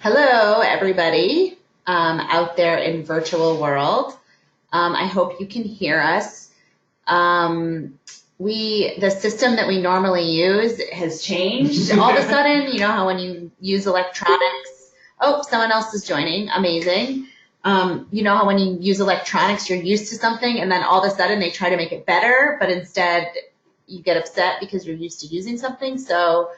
Hello, everybody out there in virtual world. I hope you can hear us. The system that we normally use has changed all of a sudden. You know how when you use electronics, oh, someone else is joining, amazing. You know how when you use electronics, you're used to something and then all of a sudden they try to make it better, but instead you get upset because you're used to using something. So,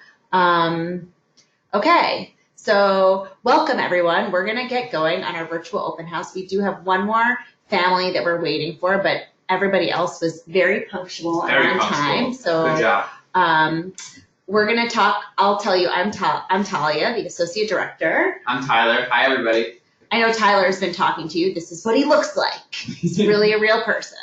okay. So welcome everyone. We're going to get going on our virtual open house. We do have one more family that we're waiting for, but everybody else was very punctual and on time. So good job. We're going to talk. I'll tell you, I'm Talia, the associate director. I'm Tyler. Hi everybody. I know Tyler's been talking to you. This is what he looks like. He's really a real person.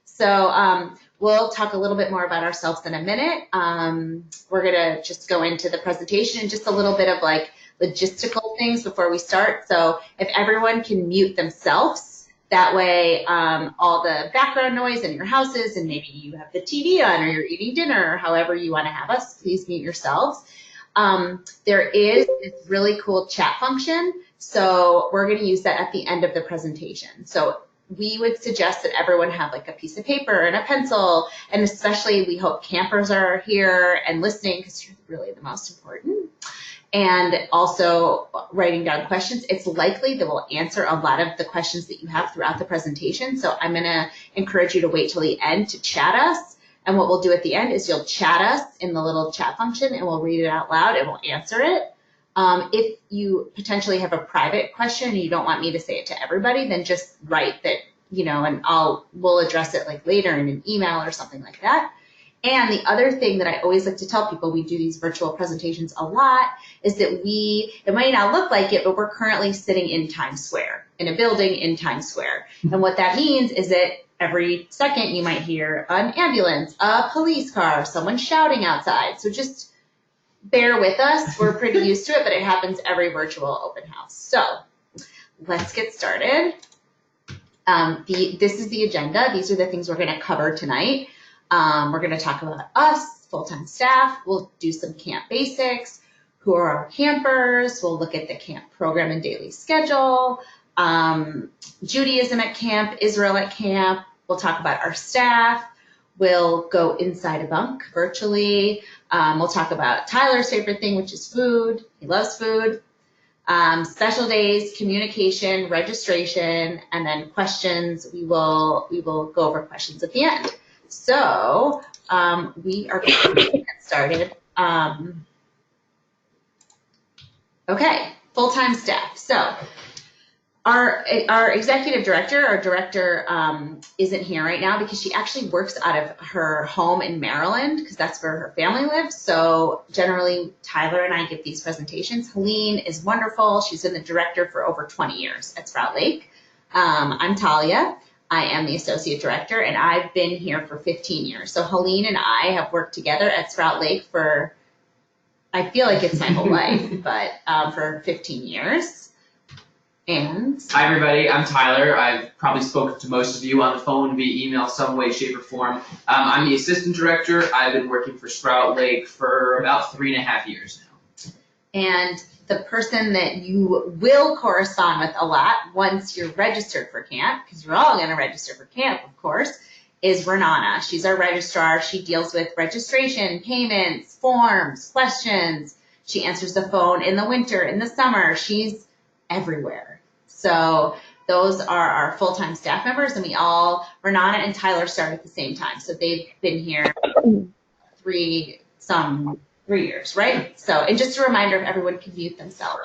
So we'll talk a little bit more about ourselves in a minute. We're going to just go into the presentation and just a little bit of like logistical things before we start. So if everyone can mute themselves, that way all the background noise in your houses, and maybe you have the TV on or you're eating dinner or however you want to have us, please mute yourselves. There is this really cool chat function, so we're going to use that at the end of the presentation. So we would suggest that everyone have like a piece of paper and a pencil, and especially we hope campers are here and listening because you're really the most important. And also writing down questions. It's likely that we'll answer a lot of the questions that you have throughout the presentation. So I'm going to encourage you to wait till the end to chat us. And what we'll do at the end is you'll chat us in the little chat function and we'll read it out loud and we'll answer it. If you potentially have a private question and you don't want me to say it to everybody, then just write that, you know, and we'll address it like later in an email or something like that. And the other thing that I always like to tell people, we do these virtual presentations a lot, is that it might not look like it, but we're currently sitting in Times Square, in a building in Times Square. And what that means is that every second you might hear an ambulance, a police car, someone shouting outside. So just bear with us. We're pretty used to it, but it happens every virtual open house. So let's get started. This is the agenda. These are the things we're going to cover tonight. We're going to talk about us, full-time staff. We'll do some camp basics. Who are our campers? We'll look at the camp program and daily schedule. Judaism at camp, Israel at camp. We'll talk about our staff. We'll go inside a bunk virtually. We'll talk about Tyler's favorite thing, which is food. He loves food. Special days, communication, registration, and then questions. We will go over questions at the end. So we are going to get started. Okay, full-time staff. So our executive director, our director isn't here right now because she actually works out of her home in Maryland because that's where her family lives. So generally, Tyler and I give these presentations. Helene is wonderful. She's been the director for over 20 years at Sprout Lake. I'm Talia. I am the associate director, and I've been here for 15 years. So Helene and I have worked together at Sprout Lake for, I feel like it's my whole life, but for 15 years. And hi everybody, I'm Tyler. I've probably spoken to most of you on the phone, via email, some way, shape, or form. I'm the assistant director. I've been working for Sprout Lake for about 3.5 years now. And the person that you will correspond with a lot once you're registered for camp, because you're all going to register for camp, of course, is Renana. She's our registrar. She deals with registration, payments, forms, questions. She answers the phone in the winter, in the summer. She's everywhere. So those are our full-time staff members, and Renana and Tyler started at the same time. So they've been here 3 years, right? So, and just a reminder if everyone can mute themselves.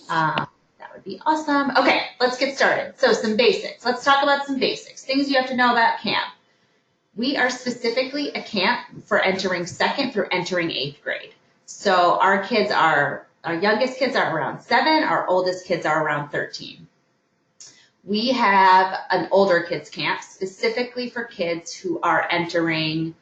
That would be awesome. Okay, let's get started. So some basics. Let's talk about some basics. Things you have to know about camp. We are specifically a camp for entering 2nd through entering 8th grade. So our youngest kids are around 7, our oldest kids are around 13. We have an older kids camp specifically for kids who are entering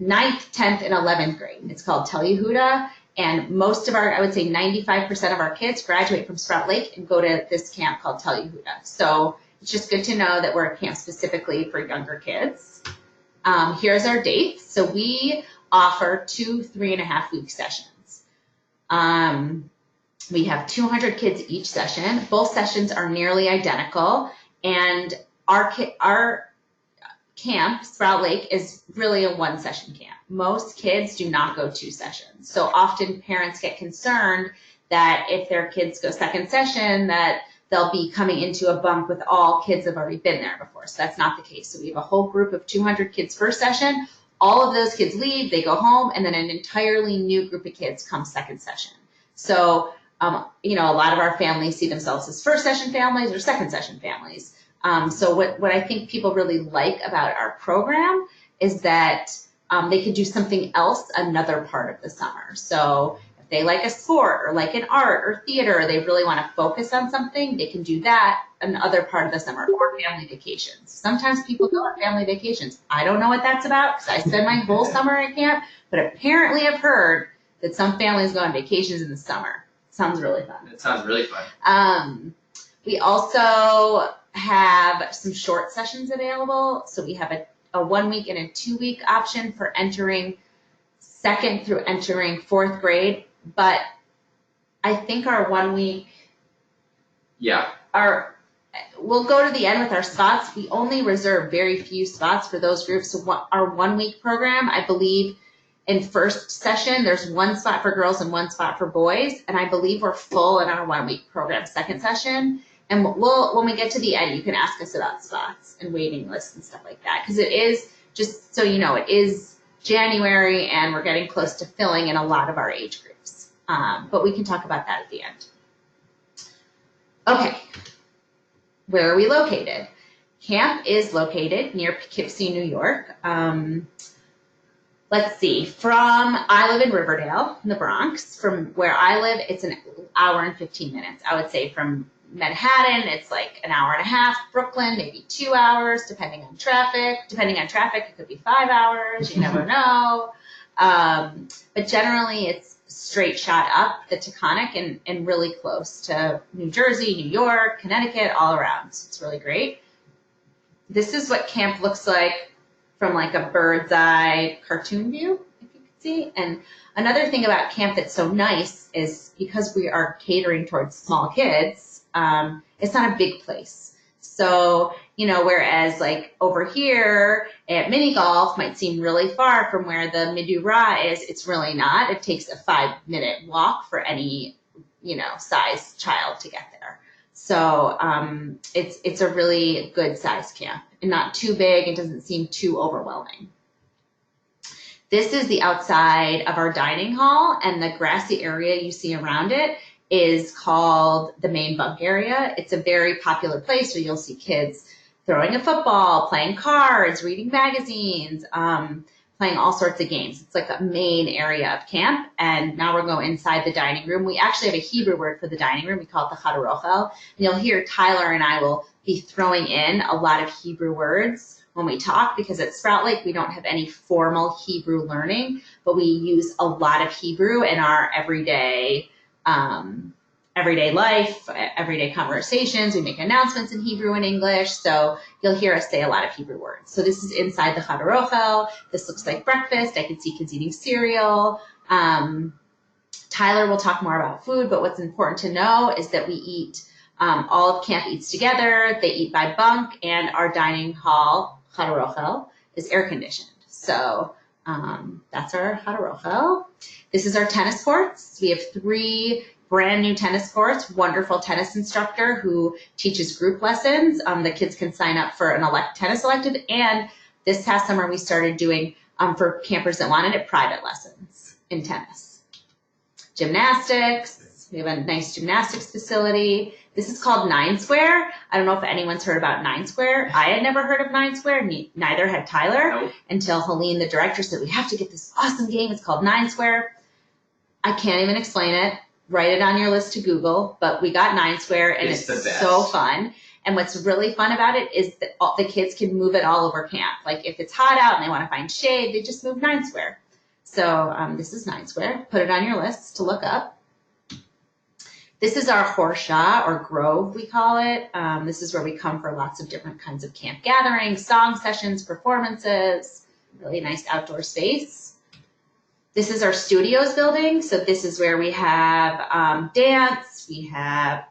9th, 10th, and 11th grade. It's called Tel Yehuda, and most of I would say 95% of our kids graduate from Sprout Lake and go to this camp called Tel Yehuda. So it's just good to know that we're a camp specifically for younger kids. Here's our dates. So we offer 2 3.5-week sessions. We have 200 kids each session. Both sessions are nearly identical, and our camp, Sprout Lake, is really a one-session camp. Most kids do not go 2 sessions. So often parents get concerned that if their kids go second session, that they'll be coming into a bunk with all kids that have already been there before. So that's not the case. So we have a whole group of 200 kids first session. All of those kids leave, they go home, and then an entirely new group of kids come second session. So, a lot of our families see themselves as first session families or second session families. So what I think people really like about our program is that they can do something else another part of the summer. So if they like a sport or like an art or theater, or they really want to focus on something, they can do that another part of the summer, or family vacations. Sometimes people go on family vacations. I don't know what that's about because I spend my whole summer at camp, but apparently I've heard that some families go on vacations in the summer. Sounds really fun. It sounds really fun. We also have some short sessions available. So we have a 1 week and a 2 week option for entering 2nd through entering 4th grade. But I think our 1 week, we'll go to the end with our spots. We only reserve very few spots for those groups. So our 1 week program, I believe in first session, there's 1 spot for girls and 1 spot for boys. And I believe we're full in our 1 week program second session. And when we get to the end, you can ask us about spots and waiting lists and stuff like that. Because it is, just so you know, it is January and we're getting close to filling in a lot of our age groups. But we can talk about that at the end. Okay, where are we located? Camp is located near Poughkeepsie, New York. Let's see, I live in Riverdale, in the Bronx. From where I live, it's an hour and 15 minutes. I would say from Manhattan, it's like an hour and a half. Brooklyn, maybe 2 hours, depending on traffic. Depending on traffic, it could be 5 hours. You never know. But generally, it's straight shot up the Taconic and really close to New Jersey, New York, Connecticut, all around. So it's really great. This is what camp looks like from like a bird's eye cartoon view, if you can see. And another thing about camp that's so nice is because we are catering towards small kids, it's not a big place. So, whereas like over here at mini golf might seem really far from where the Midura is, it's really not. It takes a 5-minute walk for any, size child to get there. So it's a really good size camp and not too big. It doesn't seem too overwhelming. This is the outside of our dining hall, and the grassy area you see around it is called the main bunk area. It's a very popular place where you'll see kids throwing a football, playing cards, reading magazines, playing all sorts of games. It's like a main area of camp. And now we're going inside the dining room. We actually have a Hebrew word for the dining room. We call it the Chadarochel. And you'll hear Tyler and I will be throwing in a lot of Hebrew words when we talk, because at Sprout Lake, we don't have any formal Hebrew learning, but we use a lot of Hebrew in our everyday life, everyday conversations. We make announcements in Hebrew and English. So you'll hear us say a lot of Hebrew words. So this is inside the Chadarochel. This looks like breakfast. I can see kids eating cereal. Tyler will talk more about food, but what's important to know is that we eat, all of camp eats together. They eat by bunk, and our dining hall, Chadarochel, is air conditioned. So that's our Chadarochel. This is our tennis courts. We have 3 brand new tennis courts, wonderful tennis instructor who teaches group lessons. The kids can sign up for an tennis elective. And this past summer, we started doing, for campers that wanted it, private lessons in tennis. Gymnastics. We have a nice gymnastics facility. This is called 9 Square. I don't know if anyone's heard about 9 Square. I had never heard of 9 Square. Neither had Tyler, until Helene, the director, said, we have to get this awesome game. It's called 9 Square. I can't even explain it. Write it on your list to Google. But we got 9 Square, and it's so fun. And what's really fun about it is that the kids can move it all over camp. Like if it's hot out and they want to find shade, they just move 9 Square. So this is 9 Square. Put it on your list to look up. This is our Horsha, or Grove, we call it. This is where we come for lots of different kinds of camp gatherings, song sessions, performances. Really nice outdoor space. This is our studios building. So this is where we have dance, we have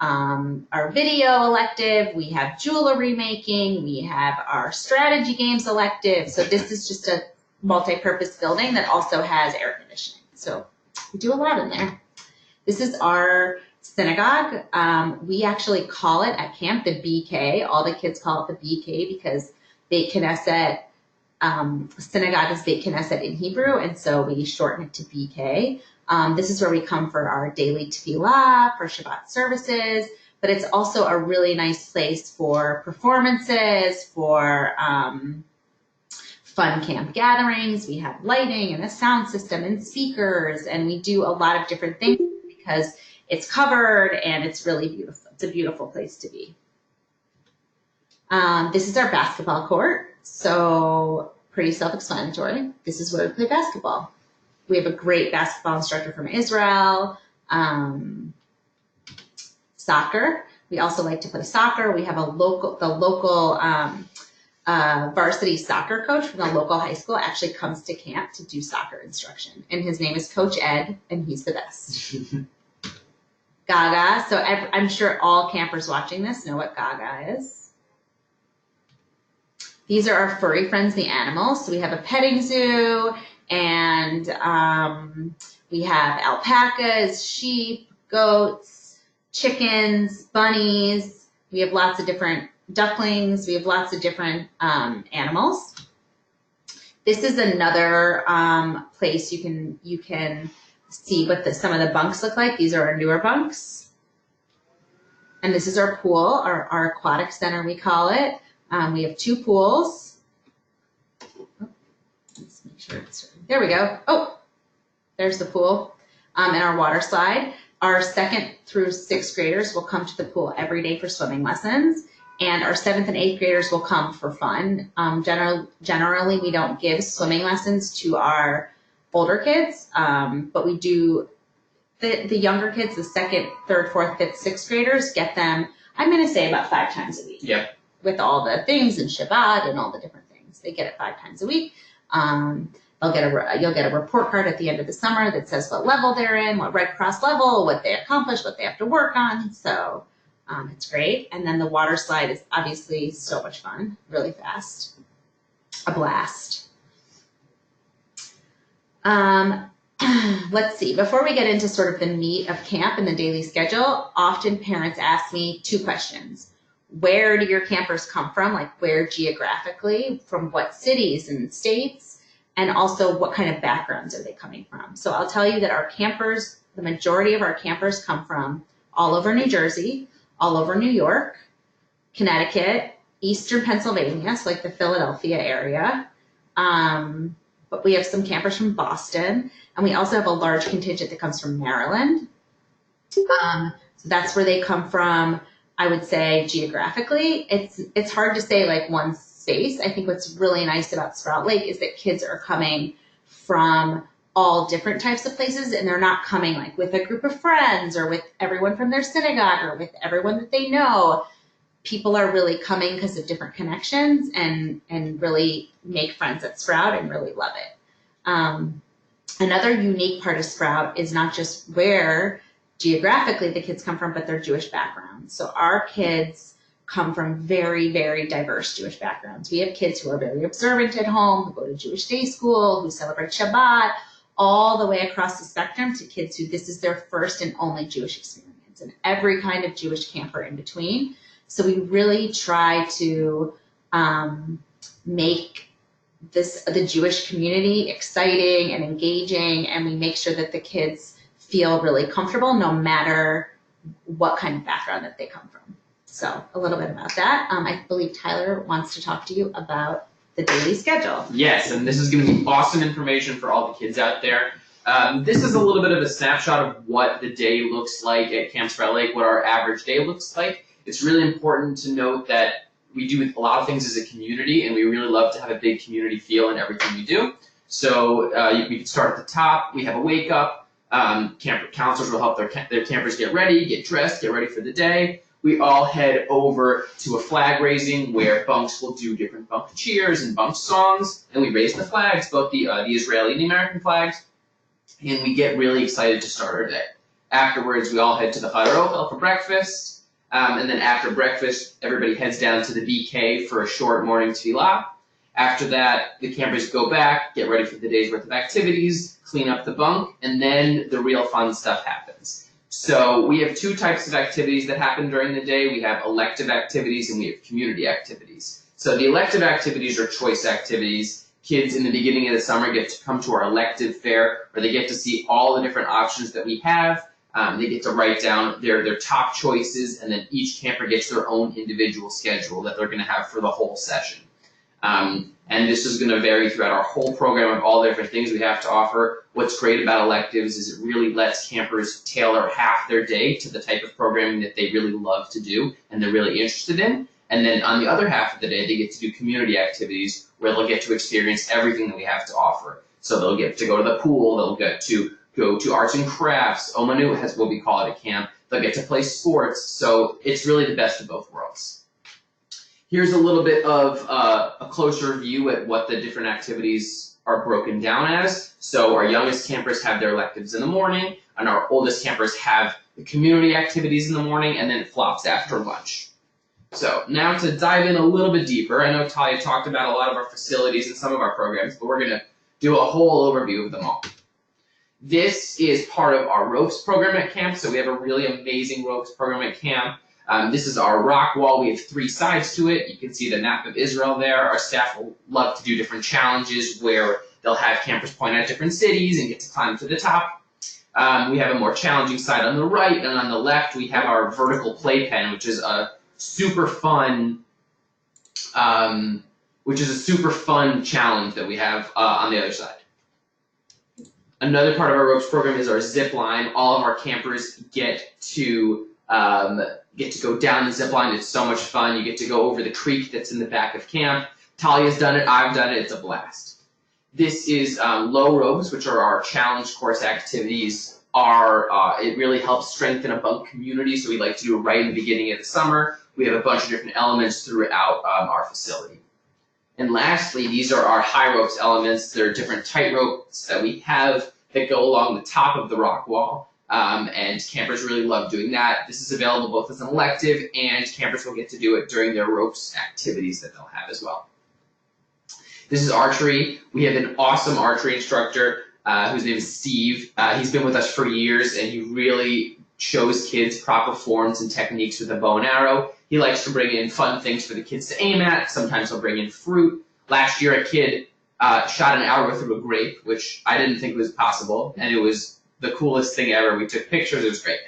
our video elective, we have jewelry making, we have our strategy games elective. So this is just a multi-purpose building that also has air conditioning. So we do a lot in there. This is our synagogue. We actually call it at camp the BK. All the kids call it the BK because Beit Knesset, synagogue is Beit Knesset in Hebrew, and so we shorten it to BK. This is where we come for our daily tefillah, for Shabbat services, but it's also a really nice place for performances, for fun camp gatherings. We have lighting and a sound system and speakers, and we do a lot of different things because it's covered and it's really beautiful. It's a beautiful place to be. This is our basketball court, so pretty self-explanatory. This is where we play basketball. We have a great basketball instructor from Israel. Soccer. We also like to play soccer. We have the local varsity soccer coach from the local high school actually comes to camp to do soccer instruction. And his name is Coach Ed, and he's the best. Gaga. So I'm sure all campers watching this know what Gaga is. These are our furry friends, the animals. So we have a petting zoo, and we have alpacas, sheep, goats, chickens, bunnies. We have lots of different ducklings. We have lots of different animals. This is another place you can see what some of the bunks look like. These are our newer bunks. And this is our pool, our aquatic center, we call it. We have 2 pools. Let's make sure it's right. There we go. Oh, there's the pool and our water slide. Our 2nd through 6th graders will come to the pool every day for swimming lessons, and our 7th and 8th graders will come for fun. Generally, we don't give swimming lessons to our older kids, but we do the younger kids, the 2nd, 3rd, 4th, 5th, 6th graders, get them, I'm going to say about 5 times a week. Yeah. With all the things and Shabbat and all the different things. They get it 5 times a week. You'll get a report card at the end of the summer that says what level they're in, what Red Cross level, what they accomplished, what they have to work on. So it's great. And then the water slide is obviously so much fun, really fast, a blast. Let's see, before we get into sort of the meat of camp and the daily schedule, often parents ask me 2 questions. Where do your campers come from? Like where geographically, from what cities and states, and also what kind of backgrounds are they coming from? So I'll tell you that our campers, the majority of our campers come from all over New Jersey, all over New York, Connecticut, Eastern Pennsylvania, so like the Philadelphia area. But we have some campers from Boston, and we also have a large contingent that comes from Maryland. So that's where they come from. I would say geographically, it's hard to say like one space. I think what's really nice about Sprout Lake is that kids are coming from all different types of places, and they're not coming like with a group of friends or with everyone from their synagogue or with everyone that they know. People are really coming because of different connections and really make friends at Sprout and really love it. Another unique part of Sprout is not just where geographically the kids come from, but their Jewish backgrounds. So our kids come from very, very diverse Jewish backgrounds. We have kids who are very observant at home, who go to Jewish day school, who celebrate Shabbat, all the way across the spectrum to kids who this is their first and only Jewish experience, and every kind of Jewish camper in between. So we really try to make the Jewish community exciting and engaging, and we make sure that the kids feel really comfortable no matter what kind of background that they come from. So a little bit about that. I believe Tyler wants to talk to you about the daily schedule. Yes, and this is going to be awesome information for all the kids out there. This is a little bit of a snapshot of what the day looks like at Camp Sprout Lake, what our average day looks like. It's really important to note that we do a lot of things as a community, and we really love to have a big community feel in everything we do. So we can start at the top. We have a wake up. Camper counselors will help their campers get ready, get dressed, get ready for the day. we all head over to a flag raising where bunks will do different bunk cheers and bunk songs, and we raise the flags, both the Israeli and the American flags, and we get really excited to start our day. Afterwards, we all head to the Harochel for breakfast, and then after breakfast, everybody heads down to the BK for a short morning tefillah. After that, the campers go back, get ready for the day's worth of activities, clean up the bunk, and then the real fun stuff happens. So we have two types of activities that happen during the day. We have elective activities and we have community activities. So the elective activities are choice activities. Kids in the beginning of the summer get to come to our elective fair where they get to see all the different options that we have. They get to write down their top choices, and then each camper gets their own individual schedule that they're going to have for the whole session. And this is going to vary throughout our whole program of all the different things we have to offer. What's great about electives is it really lets campers tailor half their day to the type of programming that they really love to do and they're really interested in. And then on the other half of the day, they get to do community activities where they'll get to experience everything that we have to offer. So they'll get to go to the pool, they'll get to go to arts and crafts. Omanu has what we call it at camp. They'll get to play sports. So it's really the best of both worlds. Here's a little bit of a closer view at what the different activities are broken down as. So our youngest campers have their electives in the morning, and our oldest campers have the community activities in the morning, and then it flops after lunch. So now to dive in a little bit deeper, I know Talia talked about a lot of our facilities and some of our programs, but we're going to do a whole overview of them all. This is part of our ropes program at camp, so we have a really amazing ropes program at camp. This is our rock wall. We have 3 sides to it. You can see the map of Israel there. Our staff will love to do different challenges where they'll have campers point out different cities and get to climb to the top. We have a more challenging side on the right, and on the left we have our vertical playpen, which is a super fun challenge that we have on the other side. Another part of our ropes program is our zip line. All of our campers get to go down the zip line. It's so much fun. You get to go over the creek that's in the back of camp. Talia's done it. I've done it. It's a blast. This is low ropes, which are our challenge course activities. It really helps strengthen a bunk community, so we like to do it right in the beginning of the summer. We have a bunch of different elements throughout our facility. And lastly, these are our high ropes elements. There are different tight ropes that we have that go along the top of the rock wall. And campers really love doing that. This is available both as an elective, and campers will get to do it during their ropes activities that they'll have as well. This is archery. We have an awesome archery instructor whose name is Steve. He's been with us for years, and he really shows kids proper forms and techniques with a bow and arrow. He likes to bring in fun things for the kids to aim at. Sometimes he'll bring in fruit. Last year, a kid shot an arrow through a grape, which I didn't think was possible, and it was the coolest thing ever. We took pictures. It was great.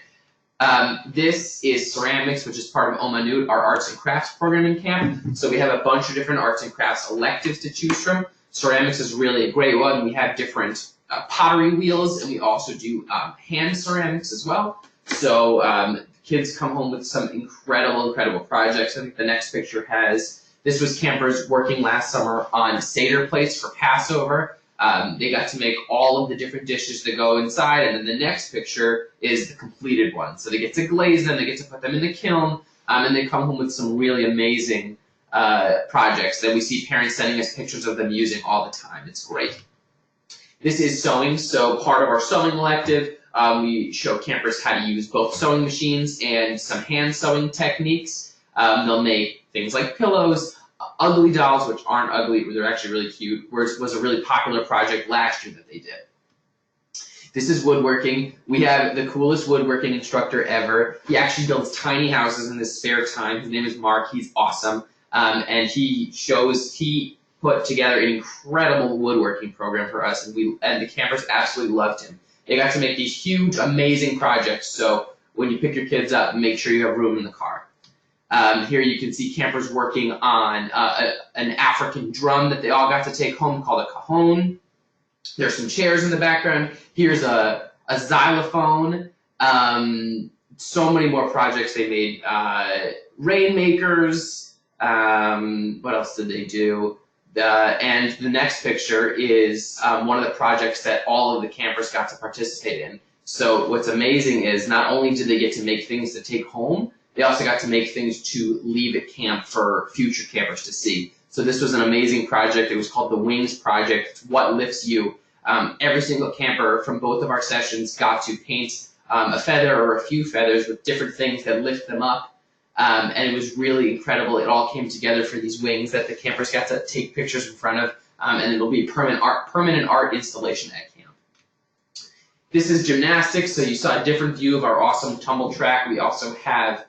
This is ceramics, which is part of Omanut, our arts and crafts program in camp. So we have a bunch of different arts and crafts electives to choose from. Ceramics is really a great one. We have different pottery wheels, and we also do hand ceramics as well. So kids come home with some incredible projects. I think the next picture this was campers working last summer on Seder plates for Passover. They got to make all of the different dishes that go inside, and then the next picture is the completed one. So they get to glaze them, they get to put them in the kiln, and they come home with some really amazing projects that we see parents sending us pictures of them using all the time. It's great. This is sewing, so part of our sewing elective, we show campers how to use both sewing machines and some hand sewing techniques. They'll make things like pillows, ugly dolls, which aren't ugly, they're actually really cute, was a really popular project last year that they did. This is woodworking. We have the coolest woodworking instructor ever. He actually builds tiny houses in his spare time. His name is Mark. He's awesome. And he put together an incredible woodworking program for us, and the campers absolutely loved him. They got to make these huge, amazing projects, so when you pick your kids up, make sure you have room in the car. Here you can see campers working on an African drum that they all got to take home called a cajon. There's some chairs in the background. Here's a xylophone. So many more projects they made. Rainmakers. What else did they do? And the next picture is one of the projects that all of the campers got to participate in. So what's amazing is not only did they get to make things to take home, They also got to make things to leave at camp for future campers to see. So this was an amazing project. It was called the Wings Project. It's What Lifts You. Every single camper from both of our sessions got to paint a feather or a few feathers with different things that lift them up. And it was really incredible. It all came together for these wings that the campers got to take pictures in front of, and it'll be permanent art installation at camp. This is gymnastics, so you saw a different view of our awesome tumble track. We also have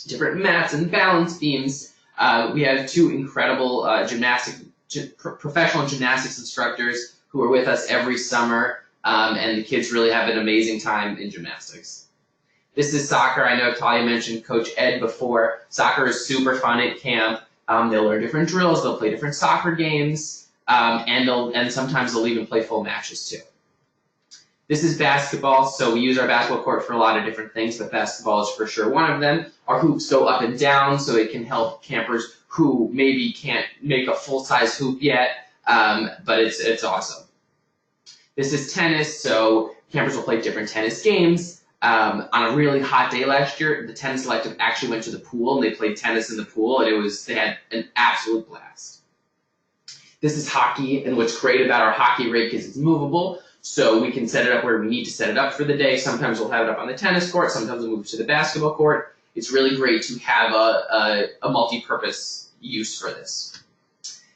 different mats and balance beams. We have 2 incredible professional gymnastics instructors who are with us every summer, and the kids really have an amazing time in gymnastics. This is soccer. I know Talia mentioned Coach Ed before. Soccer is super fun at camp. They'll learn different drills, they'll play different soccer games, and sometimes they'll even play full matches too. This is basketball, so we use our basketball court for a lot of different things, but basketball is for sure one of them. Our hoops go up and down, so it can help campers who maybe can't make a full-size hoop yet, but it's awesome. This is tennis, so campers will play different tennis games. On a really hot day last year, the tennis elective actually went to the pool, and they played tennis in the pool, and they had an absolute blast. This is hockey, and what's great about our hockey rink is it's movable, so we can set it up where we need to set it up for the day. Sometimes we'll have it up on the tennis court, sometimes we'll move to the basketball court. It's really great to have a multi-purpose use for this.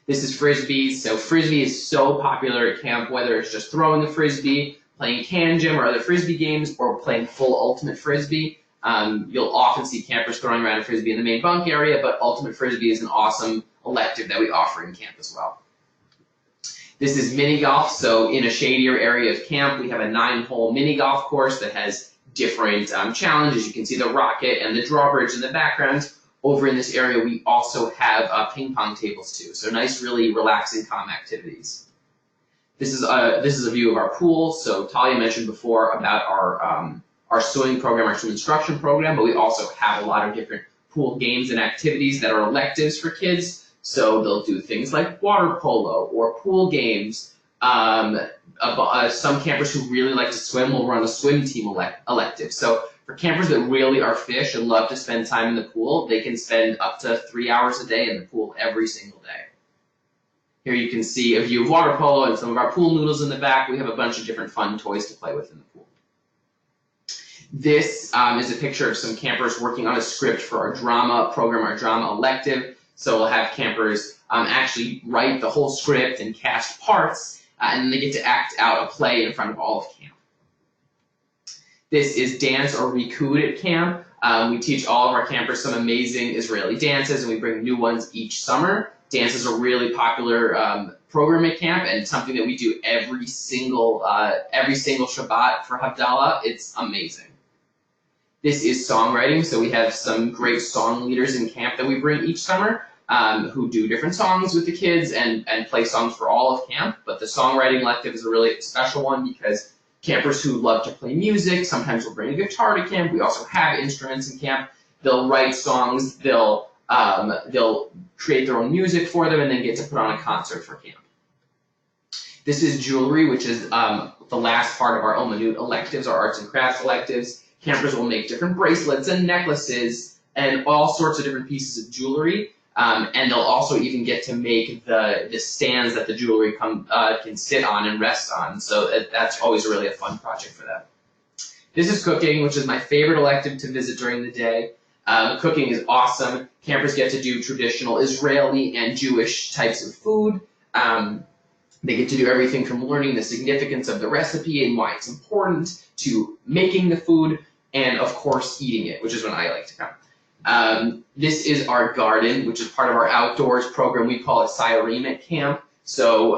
This is frisbee, so frisbee is so popular at camp, whether it's just throwing a frisbee, playing can jam or other frisbee games, or playing full ultimate frisbee. You'll often see campers throwing around a frisbee in the main bunk area, but ultimate frisbee is an awesome elective that we offer in camp as well. This is mini golf, so in a shadier area of camp, we have a 9-hole mini golf course that has different challenges. You can see the rocket and the drawbridge in the background. Over in this area, we also have ping pong tables too, so nice, really relaxing, calm activities. This is a view of our pool. So Talia mentioned before about our swimming program, our swim instruction program, but we also have a lot of different pool games and activities that are electives for kids. So they'll do things like water polo or pool games. Some campers who really like to swim will run a swim team elective. So for campers that really are fish and love to spend time in the pool, they can spend up to 3 hours a day in the pool every single day. Here you can see a view of water polo and some of our pool noodles in the back. We have a bunch of different fun toys to play with in the pool. This is a picture of some campers working on a script for our drama program, our drama elective. So we'll have campers actually write the whole script and cast parts, and then they get to act out a play in front of all of camp. This is dance or Rikud at camp. We teach all of our campers some amazing Israeli dances, and we bring new ones each summer. Dance is a really popular program at camp, and something that we do every single Shabbat for Havdalah. It's amazing. This is songwriting, so we have some great song leaders in camp that we bring each summer who do different songs with the kids and play songs for all of camp. But the songwriting elective is a really special one because campers who love to play music sometimes will bring a guitar to camp. We also have instruments in camp. They'll write songs, they'll create their own music for them, and then get to put on a concert for camp. This is jewelry, which is the last part of our Omanut electives, our arts and crafts electives. Campers will make different bracelets and necklaces and all sorts of different pieces of jewelry, and they'll also even get to make the stands that the jewelry can sit on and rest on. So that's always really a fun project for them. This is cooking, which is my favorite elective to visit during the day. Cooking is awesome. Campers get to do traditional Israeli and Jewish types of food. They get to do everything from learning the significance of the recipe and why it's important to making the food and, of course, eating it, which is when I like to come. This is our garden, which is part of our outdoors program. We call it Sirim at camp. So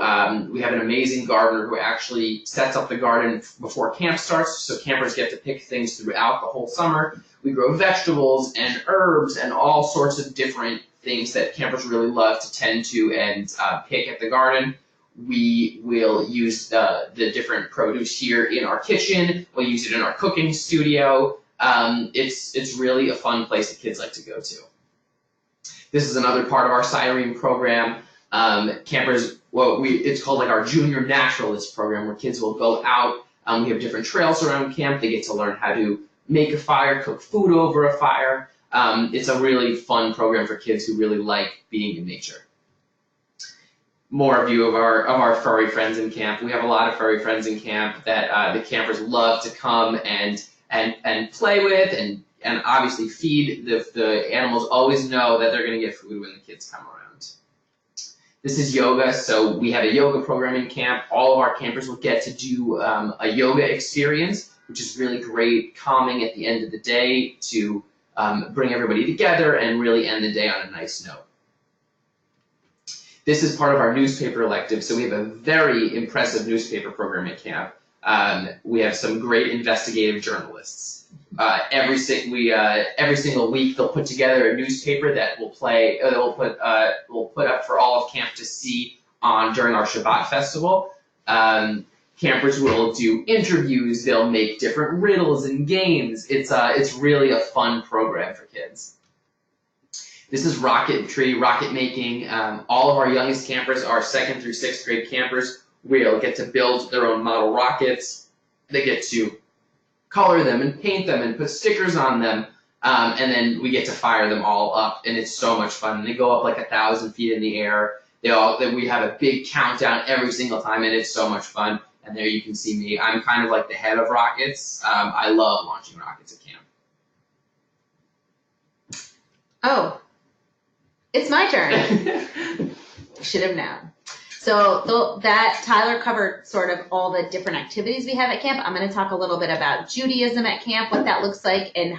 we have an amazing gardener who actually sets up the garden before camp starts, so campers get to pick things throughout the whole summer. We grow vegetables and herbs and all sorts of different things that campers really love to tend to and pick at the garden. We will use the different produce here in our kitchen. We'll use it in our cooking studio. It's really a fun place that kids like to go to. This is another part of our Sirim program. Campers, it's called like our Junior Naturalist program, where kids will go out. We have different trails around camp. They get to learn how to make a fire, cook food over a fire. It's a really fun program for kids who really like being in nature. More view of our furry friends in camp. We have a lot of furry friends in camp that the campers love to come and play with and obviously feed. The animals always know that they're going to get food when the kids come around. This is yoga, so we have a yoga program in camp. All of our campers will get to do a yoga experience, which is really great, calming at the end of the day to bring everybody together and really end the day on a nice note. This is part of our newspaper elective, so we have a very impressive newspaper program at camp. We have some great investigative journalists. Every single week they'll put together a newspaper that we'll put up for all of camp to see during our Shabbat festival. Campers will do interviews. They'll make different riddles and games. It's really a fun program for kids. This is rocket making. All of our youngest campers are 2nd through 6th grade campers. We'll get to build their own model rockets. They get to color them and paint them and put stickers on them, and then we get to fire them all up, and it's so much fun. And they go up like 1,000 feet in the air. We have a big countdown every single time, and it's so much fun. And there you can see me. I'm kind of like the head of rockets. I love launching rockets at camp. Oh, it's my turn. Should have known. So that Tyler covered sort of all the different activities we have at camp. I'm going to talk a little bit about Judaism at camp, what that looks like, and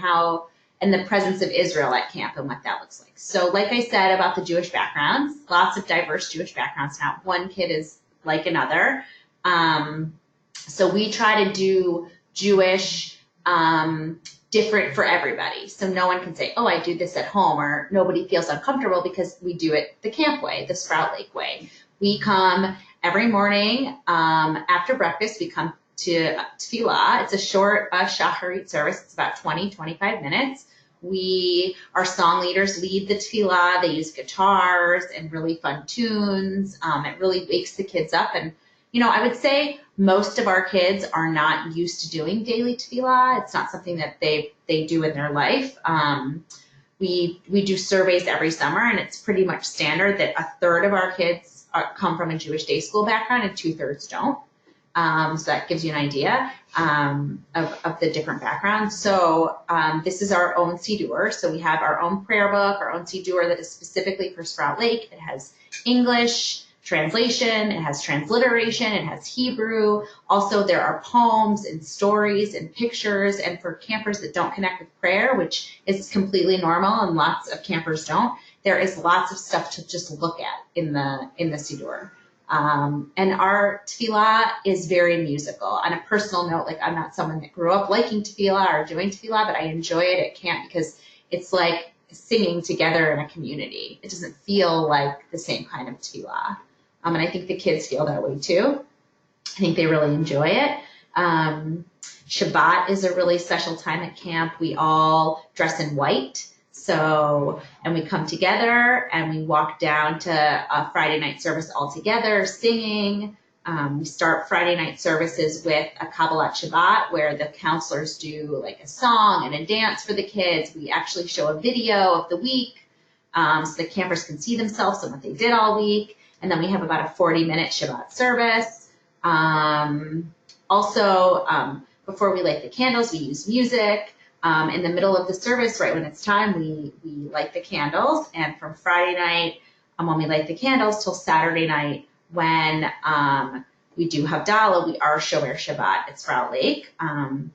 the presence of Israel at camp and what that looks like. So like I said about the Jewish backgrounds, lots of diverse Jewish backgrounds. Not one kid is like another. So we try to do Jewish different for everybody. So no one can say, oh, I do this at home, or nobody feels uncomfortable because we do it the camp way, the Sprout Lake way. We come every morning after breakfast. We come to tefillah. It's a short shacharit service. It's about 20-25 minutes. Our song leaders lead the tefillah. They use guitars and really fun tunes. It really wakes the kids up. And, I would say most of our kids are not used to doing daily tefillah. It's not something that they do in their life. We do surveys every summer, and it's pretty much standard that 1/3 of our kids come from a Jewish day school background and 2/3 don't. So that gives you an idea of the different backgrounds. So this is our own Siddur. So we have our own prayer book, our own Siddur that is specifically for Sprout Lake. It has English translation, it has transliteration, it has Hebrew. Also, there are poems and stories and pictures. And for campers that don't connect with prayer, which is completely normal and lots of campers don't, there is lots of stuff to just look at in the Siddur. And our tefillah is very musical. On a personal note, like I'm not someone that grew up liking tefillah or doing tefillah, but I enjoy it at camp because it's like singing together in a community. It doesn't feel like the same kind of tefillah. And I think the kids feel that way too. I think they really enjoy it. Shabbat is a really special time at camp. We all dress in white. And we come together and we walk down to a Friday night service all together, singing. We start Friday night services with a Kabbalat Shabbat, where the counselors do like a song and a dance for the kids. We actually show a video of the week so the campers can see themselves and what they did all week. And then we have about a 40-minute Shabbat service. Before we light the candles, we use music. In the middle of the service, right when it's time, we light the candles. And from Friday night, when we light the candles, till Saturday night, when we do Havdalah, we are Shomer Shabbat at Sprout Lake. And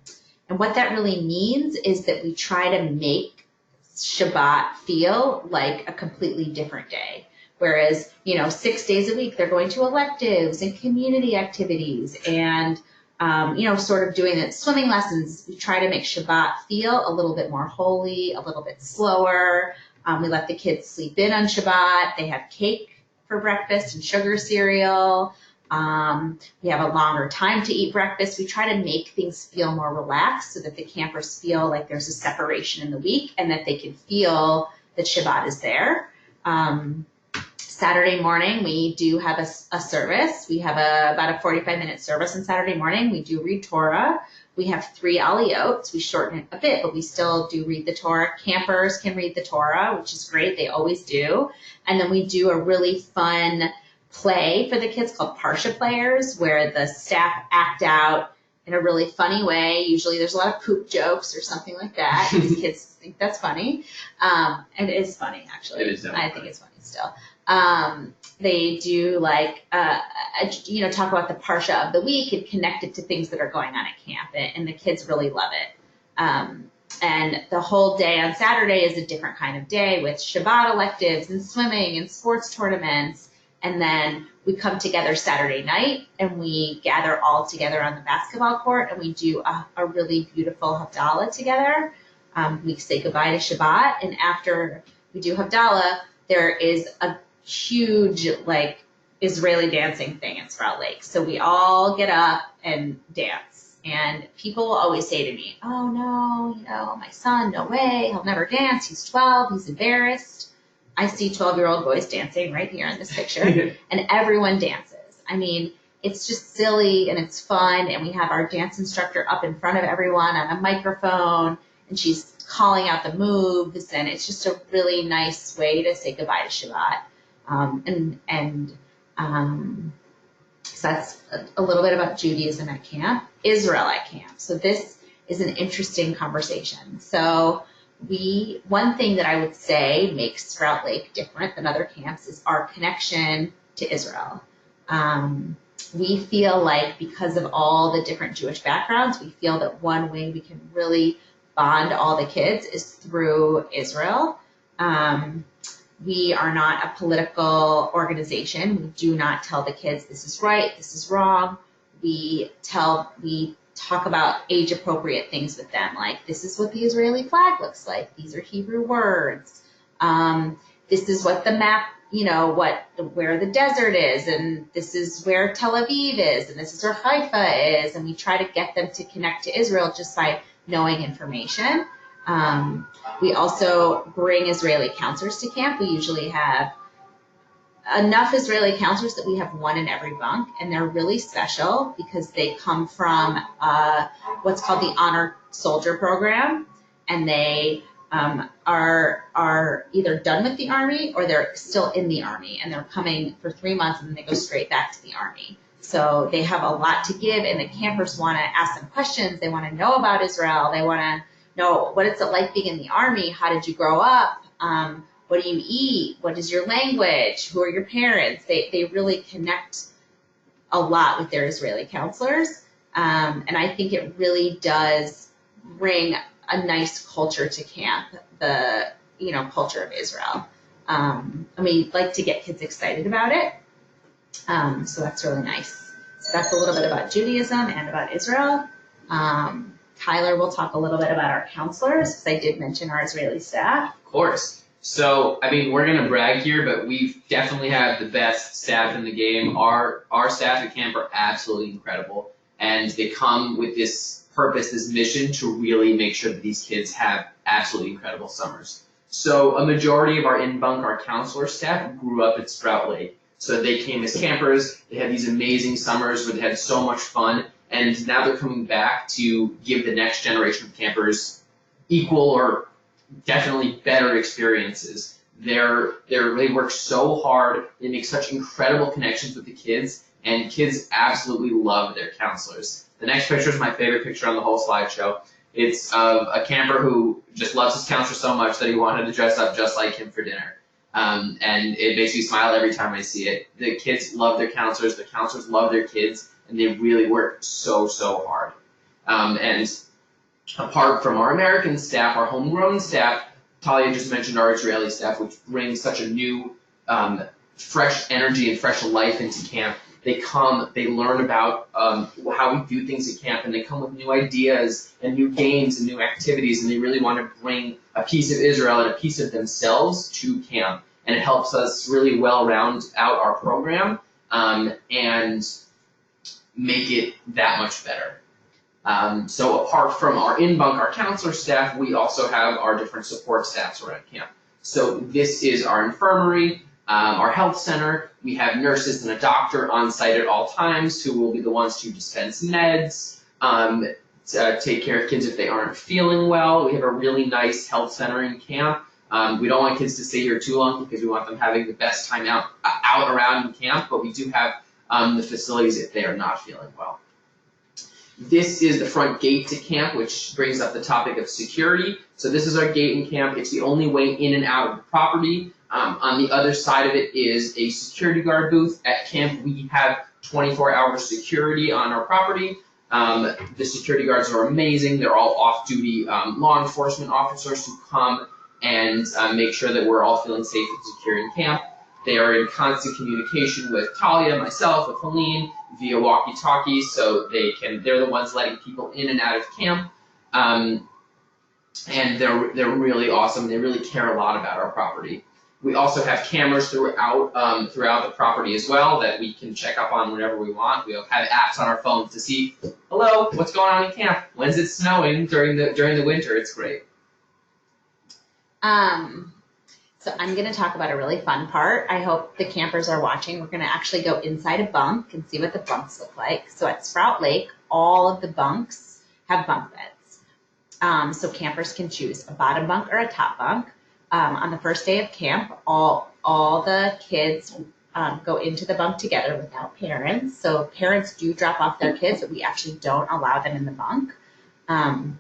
what that really means is that we try to make Shabbat feel like a completely different day. Whereas, 6 days a week, they're going to electives and community activities and sort of doing the swimming lessons. We try to make Shabbat feel a little bit more holy, a little bit slower. We let the kids sleep in on Shabbat. They have cake for breakfast and sugar cereal. We have a longer time to eat breakfast. We try to make things feel more relaxed so that the campers feel like there's a separation in the week and that they can feel that Shabbat is there. Saturday morning, we do have a service. We have about a 45-minute service on Saturday morning. We do read Torah. We have 3 aliyot. We shorten it a bit, but we still do read the Torah. Campers can read the Torah, which is great. They always do. And then we do a really fun play for the kids called Parsha Players, where the staff act out in a really funny way. Usually there's a lot of poop jokes or something like that. These kids think that's funny. And it is funny, actually. It is definitely I think it's funny still. They do talk about the Parsha of the week and connect it to things that are going on at camp, and the kids really love it. And the whole day on Saturday is a different kind of day with Shabbat electives and swimming and sports tournaments. And then we come together Saturday night and we gather all together on the basketball court and we do a really beautiful Havdalah together. We say goodbye to Shabbat, and after we do Havdalah, there is a huge Israeli dancing thing in Sprout Lake. So we all get up and dance. And people will always say to me, oh no, my son, no way, he'll never dance. He's 12, he's embarrassed. I see 12-year-old boys dancing right here in this picture, and everyone dances. I mean, it's just silly and it's fun, and we have our dance instructor up in front of everyone on a microphone, and she's calling out the moves, and it's just a really nice way to say goodbye to Shabbat. So that's a little bit about Judaism at camp, Israel at camp. So this is an interesting conversation. So one thing that I would say makes Sprout Lake different than other camps is our connection to Israel. We feel like because of all the different Jewish backgrounds, we feel that one way we can really bond all the kids is through Israel. We are not a political organization. We do not tell the kids this is right, this is wrong. We talk about age-appropriate things with them, like this is what the Israeli flag looks like. These are Hebrew words. This is what the map, where the desert is, and this is where Tel Aviv is, and this is where Haifa is, and we try to get them to connect to Israel just by knowing information. We also bring Israeli counselors to camp. We usually have enough Israeli counselors that we have one in every bunk, and they're really special because they come from what's called the Honor Soldier Program, and they are either done with the Army or they're still in the Army, and they're coming for 3 months and then they go straight back to the Army. So they have a lot to give, and the campers want to ask them questions. They want to know about Israel. They want to know what it's like being in the Army. How did you grow up? What do you eat? What is your language? Who are your parents? They really connect a lot with their Israeli counselors. And I think it really does bring a nice culture to camp, the culture of Israel. And we like to get kids excited about it. So that's really nice. So that's a little bit about Judaism and about Israel. Tyler will talk a little bit about our counselors, because I did mention our Israeli staff. Of course. So, we're going to brag here, but we definitely have the best staff in the game. Our staff at camp are absolutely incredible, and they come with this purpose, this mission to really make sure that these kids have absolutely incredible summers. So a majority of our in-bunk, our counselor staff, grew up at Sprout Lake. So they came as campers, they had these amazing summers where they had so much fun, and now they're coming back to give the next generation of campers equal or definitely better experiences. They work so hard, they make such incredible connections with the kids, and kids absolutely love their counselors. The next picture is my favorite picture on the whole slideshow. It's of a camper who just loves his counselor so much that he wanted to dress up just like him for dinner. And it makes me smile every time I see it. The kids love their counselors, the counselors love their kids, and they really work so hard. And apart from our American staff, our homegrown staff, Talia just mentioned our Israeli staff, which brings such a new, fresh energy and fresh life into camp. They come, they learn about how we do things at camp, and they come with new ideas and new games and new activities, and they really want to bring a piece of Israel and a piece of themselves to camp. And it helps us really well round out our program and make it that much better. So apart from our in-bunk, our counselor staff, we also have our different support staffs around camp. So this is our infirmary, our health center. We have nurses and a doctor on site at all times who will be the ones to dispense meds, take care of kids if they aren't feeling well. We have a really nice health center in camp. We don't want kids to stay here too long because we want them having the best time out around in camp, but we do have the facilities if they are not feeling well. This is the front gate to camp, which brings up the topic of security. So this is our gate in camp. It's the only way in and out of the property. On the other side of it is a security guard booth. At camp, we have 24-hour security on our property. The security guards are amazing. They're all off-duty law enforcement officers who come and make sure that we're all feeling safe and secure in camp. They are in constant communication with Talia, myself, with Helene, via walkie-talkies, so they're the ones letting people in and out of camp. And they're really awesome. They really care a lot about our property. We also have cameras throughout the property as well that we can check up on whenever we want. We have apps on our phones to see, hello, what's going on in camp? When's it snowing during the winter? It's great. So I'm going to talk about a really fun part. I hope the campers are watching. We're going to actually go inside a bunk and see what the bunks look like. So at Sprout Lake, all of the bunks have bunk beds. So campers can choose a bottom bunk or a top bunk. On the first day of camp, all the kids go into the bunk together without parents. So parents do drop off their kids, but we actually don't allow them in the bunk. And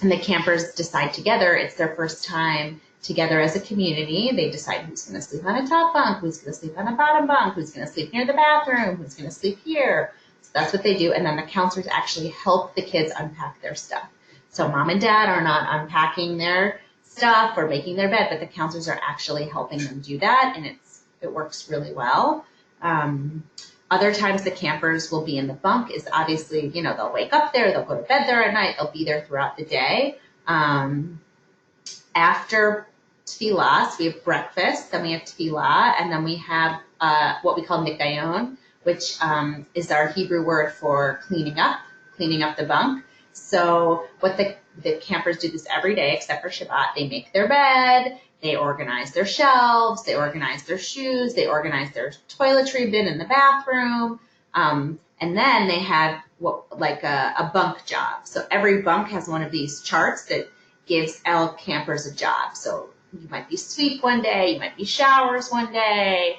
the campers decide together. It's their first time together as a community. They decide who's going to sleep on a top bunk, who's going to sleep on a bottom bunk, who's going to sleep near the bathroom, who's going to sleep here. So that's what they do. And then the counselors actually help the kids unpack their stuff. So mom and dad are not unpacking their stuff or making their bed, but the counselors are actually helping them do that, and it works really well. Other times the campers will be in the bunk is obviously, they'll wake up there, they'll go to bed there at night, they'll be there throughout the day. After tefillah, so we have breakfast, then we have tefillah, and then we have what we call nikdayon, which is our Hebrew word for cleaning up the bunk. So what the campers do this every day except for Shabbat. They make their bed, they organize their shelves, they organize their shoes, they organize their toiletry bin in the bathroom, and then they have a bunk job. So every bunk has one of these charts that gives all campers a job. So you might be sweep one day, you might be showers one day.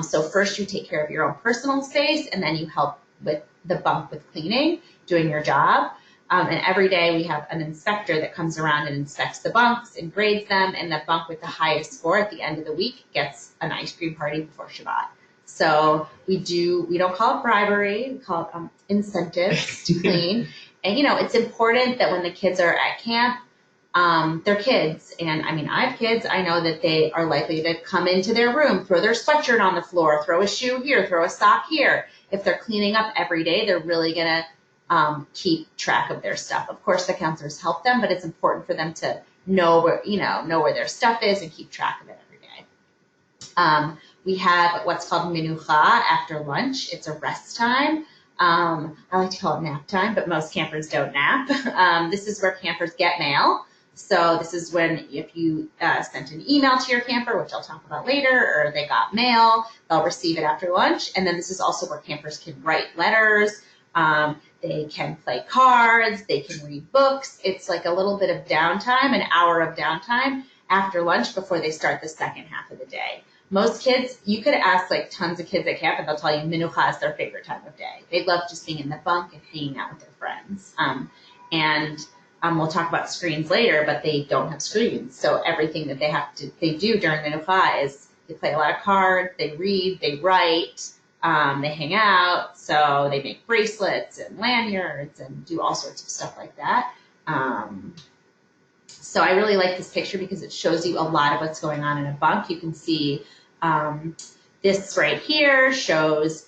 So first you take care of your own personal space, and then you help with the bunk with cleaning, doing your job. And every day we have an inspector that comes around and inspects the bunks and grades them, and the bunk with the highest score at the end of the week gets an ice cream party before Shabbat. So we don't call it bribery, we call it incentives to clean. And it's important that when the kids are at camp, they're kids. And I have kids, I know that they are likely to come into their room, throw their sweatshirt on the floor, throw a shoe here, throw a sock here. If they're cleaning up every day, they're really gonna keep track of their stuff. Of course, the counselors help them, but it's important for them to know where their stuff is and keep track of it every day. We have what's called minucha after lunch. It's a rest time. I like to call it nap time, but most campers don't nap. This is where campers get mail. So this is when if you sent an email to your camper, which I'll talk about later, or they got mail, they'll receive it after lunch. And then this is also where campers can write letters. They can play cards, they can read books. It's like a little bit of downtime, an hour of downtime after lunch before they start the second half of the day. Most kids, you could ask tons of kids at camp and they'll tell you minucha is their favorite time of day. They love just being in the bunk and hanging out with their friends. We'll talk about screens later, but they don't have screens. So everything that they do during minucha is they play a lot of cards, they read, they write, they hang out, so they make bracelets and lanyards and do all sorts of stuff like that. So I really like this picture because it shows you a lot of what's going on in a bunk. You can see this right here shows,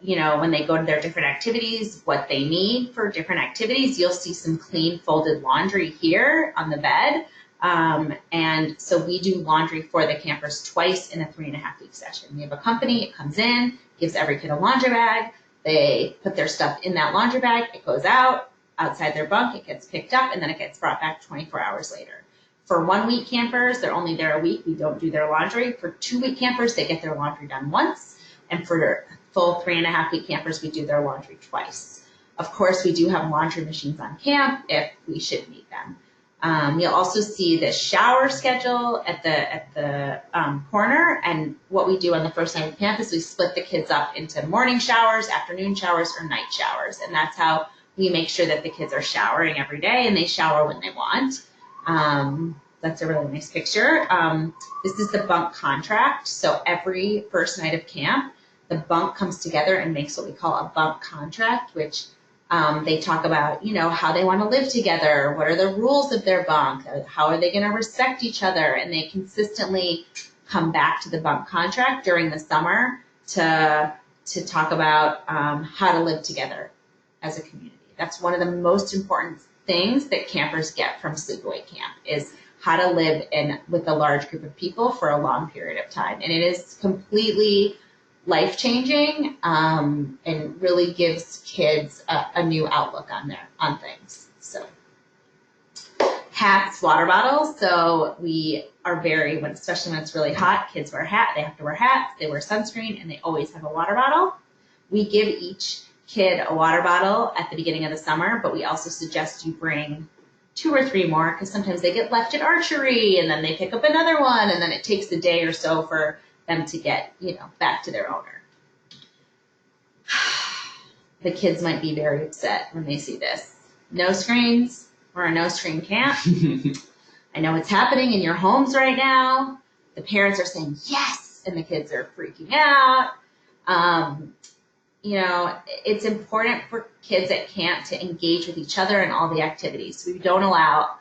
when they go to their different activities, what they need for different activities. You'll see some clean folded laundry here on the bed. And so we do laundry for the campers twice in a 3.5-week session. We have a company, it comes in, gives every kid a laundry bag. They put their stuff in that laundry bag. It goes outside their bunk. It gets picked up, and then it gets brought back 24 hours later. For 1-week campers, they're only there a week. We don't do their laundry. For 2-week campers, they get their laundry done once. And for full 3.5-week campers, we do their laundry twice. Of course, we do have laundry machines on camp if we should need them. You'll also see the shower schedule at the corner, and what we do on the first night of camp is we split the kids up into morning showers, afternoon showers, or night showers, and that's how we make sure that the kids are showering every day and they shower when they want. That's a really nice picture. This is the bunk contract. So every first night of camp, the bunk comes together and makes what we call a bunk contract, which they talk about, how they want to live together, what are the rules of their bunk, how are they going to respect each other, and they consistently come back to the bunk contract during the summer to talk about how to live together as a community. That's one of the most important things that campers get from sleepaway camp is how to live with a large group of people for a long period of time. And it is completely life-changing and really gives kids a new outlook on things. So hats, water bottles. So we are especially when it's really hot, kids wear hats. They have to wear hats, they wear sunscreen, and they always have a water bottle. We give each kid a water bottle at the beginning of the summer, but we also suggest you bring 2 or 3 more because sometimes they get left at archery and then they pick up another one and then it takes a day or so for them to get, back to their owner. The kids might be very upset when they see this. No screens. We're a no screen camp. I know it's happening in your homes right now. The parents are saying yes, and the kids are freaking out. It's important for kids at camp to engage with each other in all the activities. We don't allow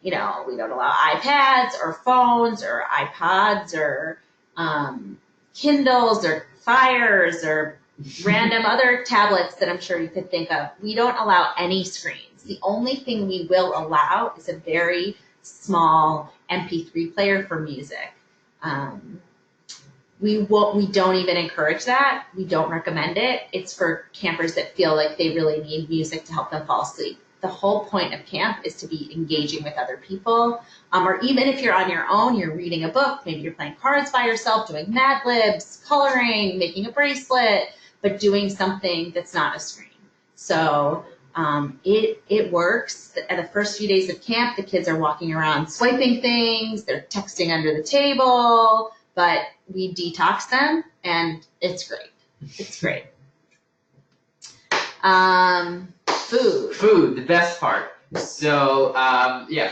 iPads or phones or iPods or Kindles or Fires or random other tablets that I'm sure you could think of. We don't allow any screens. The only thing we will allow is a very small MP3 player for music. We don't even encourage that. We don't recommend it. It's for campers that feel like they really need music to help them fall asleep. The whole point of camp is to be engaging with other people. Or even if you're on your own, you're reading a book, maybe you're playing cards by yourself, doing Mad Libs, coloring, making a bracelet, but doing something that's not a screen. So it works. At the first few days of camp, the kids are walking around swiping things, they're texting under the table, but we detox them, and it's great. It's great. Food, the best part. So,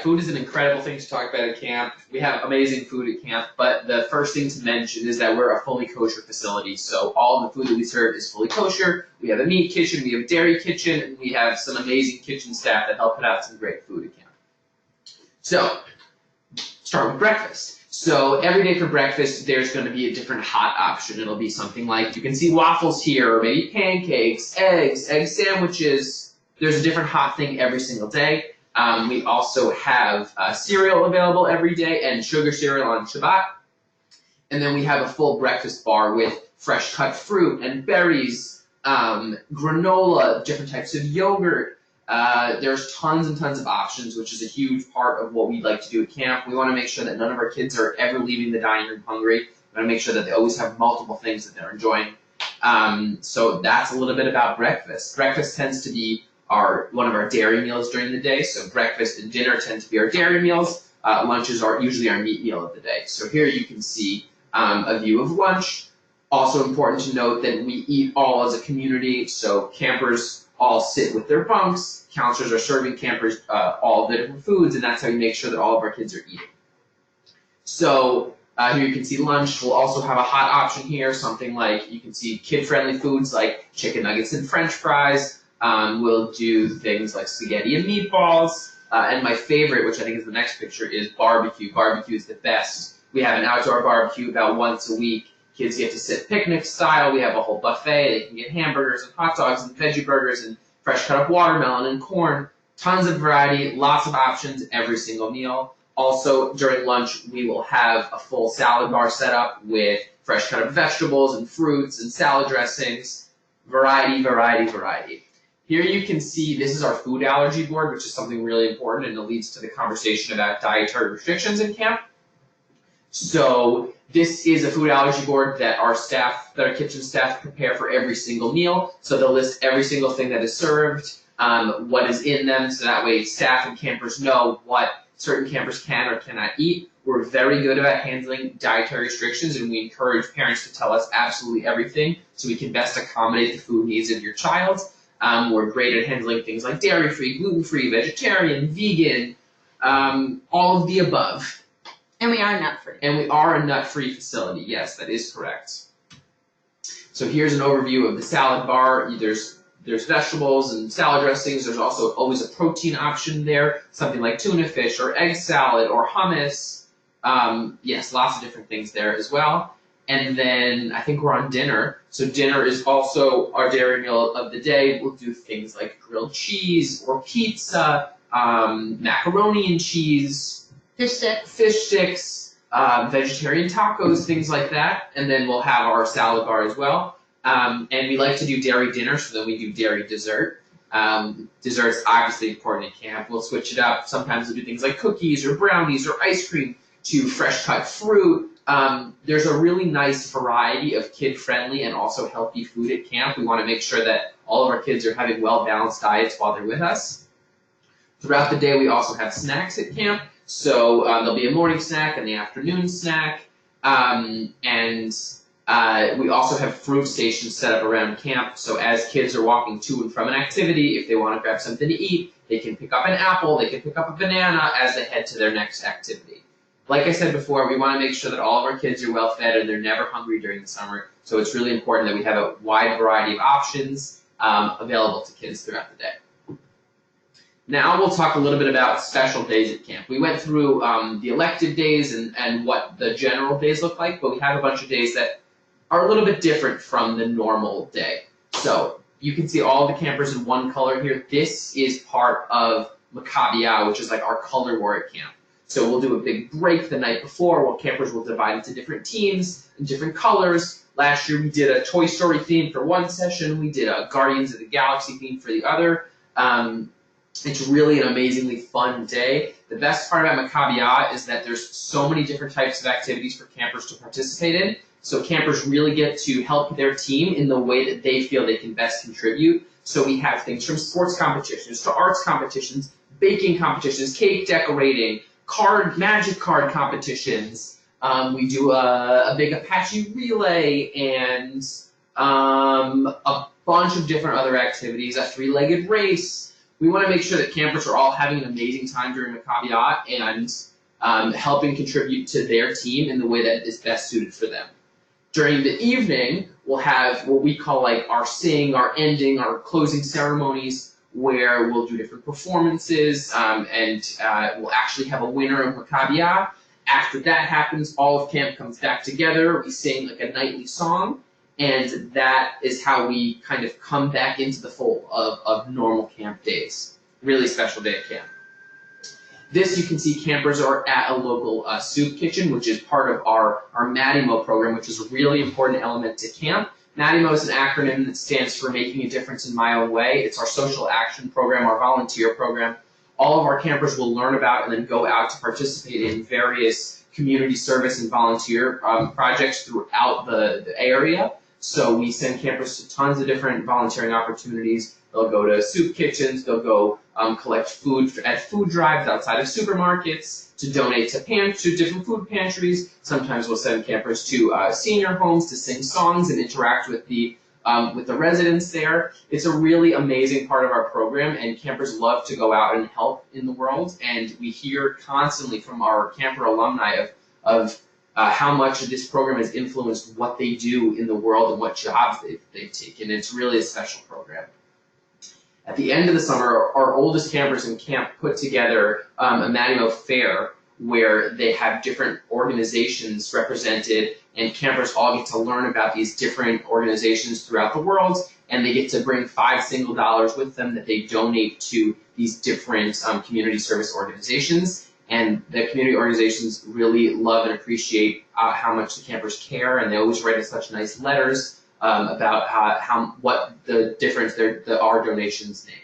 food is an incredible thing to talk about at camp. We have amazing food at camp, but the first thing to mention is that we're a fully kosher facility. So all the food that we serve is fully kosher. We have a meat kitchen, we have a dairy kitchen, and we have some amazing kitchen staff that help put out some great food at camp. So, start with breakfast. So every day for breakfast, there's going to be a different hot option. It'll be something like, you can see waffles here, or maybe pancakes, egg sandwiches. There's a different hot thing every single day. We also have cereal available every day and sugar cereal on Shabbat. And then we have a full breakfast bar with fresh cut fruit and berries, granola, different types of yogurt. There's tons and tons of options, which is a huge part of what we like to do at camp. We want to make sure that none of our kids are ever leaving the dining room hungry. We want to make sure that they always have multiple things that they're enjoying. So that's a little bit about breakfast. Breakfast tends to be one of our dairy meals during the day. So breakfast and dinner tend to be our dairy meals. Lunches are usually our meat meal of the day. So here you can see a view of lunch. Also important to note that we eat all as a community. So campers all sit with their bunks. Counselors are serving campers all the different foods, and that's how we make sure that all of our kids are eating. So here you can see lunch. We'll also have a hot option here, something like, you can see kid-friendly foods like chicken nuggets and french fries. We'll do things like spaghetti and meatballs. And my favorite, which I think is the next picture, is barbecue. Barbecue is the best. We have an outdoor barbecue about once a week. Kids get to sit picnic style. We have a whole buffet. They can get hamburgers and hot dogs and veggie burgers and fresh cut up watermelon and corn. Tons of variety, lots of options every single meal. Also, during lunch, we will have a full salad bar set up with fresh cut up vegetables and fruits and salad dressings. Variety, variety, variety. Here you can see, this is our food allergy board, which is something really important, and it leads to the conversation about dietary restrictions in camp. So this is a food allergy board that our staff, that our kitchen staff prepare for every single meal. So they'll list every single thing that is served, what is in them, so that way staff and campers know what certain campers can or cannot eat. We're very good about handling dietary restrictions, and we encourage parents to tell us absolutely everything so we can best accommodate the food needs of your child. We're great at handling things like dairy-free, gluten-free, vegetarian, vegan, all of the above. And we are nut-free. And we are a nut-free facility. Yes, that is correct. So here's an overview of the salad bar. There's vegetables and salad dressings. There's also always a protein option there, something like tuna fish or egg salad or hummus. Yes, lots of different things there as well. And then I think we're on dinner. So dinner is also our dairy meal of the day. We'll do things like grilled cheese or pizza, macaroni and cheese, fish sticks, vegetarian tacos, things like that. And then we'll have our salad bar as well. And we like to do dairy dinner, so then we do dairy dessert. Dessert's obviously important at camp. We'll switch it up. Sometimes we'll do things like cookies or brownies or ice cream to fresh cut fruit. There's a really nice variety of kid-friendly and also healthy food at camp. We want to make sure that all of our kids are having well-balanced diets while they're with us. Throughout the day, we also have snacks at camp. So there'll be a morning snack and the afternoon snack. We also have fruit stations set up around camp. So as kids are walking to and from an activity, if they want to grab something to eat, they can pick up an apple, they can pick up a banana as they head to their next activity. Like I said before, we want to make sure that all of our kids are well fed and they're never hungry during the summer. So it's really important that we have a wide variety of options available to kids throughout the day. Now we'll talk a little bit about special days at camp. We went through the elective days and what the general days look like, but we have a bunch of days that are a little bit different from the normal day. So you can see all the campers in one color here. This is part of Maccabiah, which is like our color war at camp. So we'll do a big break the night before where campers will divide into different teams and different colors. Last year we did a Toy Story theme for one session. We did a Guardians of the Galaxy theme for the other. It's really an amazingly fun day. The best part about Maccabiah is that there's so many different types of activities for campers to participate in. So campers really get to help their team in the way that they feel they can best contribute. So we have things from sports competitions to arts competitions, baking competitions, cake decorating, magic card competitions. We do a big Apache relay and a bunch of different other activities, a three-legged race. We want to make sure that campers are all having an amazing time during Maccabiah and helping contribute to their team in the way that is best suited for them. During the evening, we'll have what we call like our sing, our ending, our closing ceremonies, where we'll do different performances and we'll actually have a winner of Maccabiah. After that happens, all of camp comes back together. We sing like a nightly song. And that is how we kind of come back into the fold of normal camp days. Really special day at camp. This, you can see campers are at a local soup kitchen, which is part of our MADIMO program, which is a really important element to camp. MADIMO is an acronym that stands for Making a Difference in My Own Way. It's our social action program, our volunteer program. All of our campers will learn about and then go out to participate in various community service and volunteer projects throughout the area. So we send campers to tons of different volunteering opportunities. They'll go to soup kitchens, they'll go collect food at food drives outside of supermarkets, to donate to different food pantries. Sometimes we'll send campers to senior homes to sing songs and interact with the residents there. It's a really amazing part of our program, and campers love to go out and help in the world. And we hear constantly from our camper alumni of how much this program has influenced what they do in the world and what jobs they've taken. It's really a special program. At the end of the summer, our oldest campers in camp put together a MADIMO fair where they have different organizations represented, and campers all get to learn about these different organizations throughout the world, and they get to bring $5 single with them that they donate to these different community service organizations. And the community organizations really love and appreciate how much the campers care, and they always write us such nice letters about what the difference our donations made.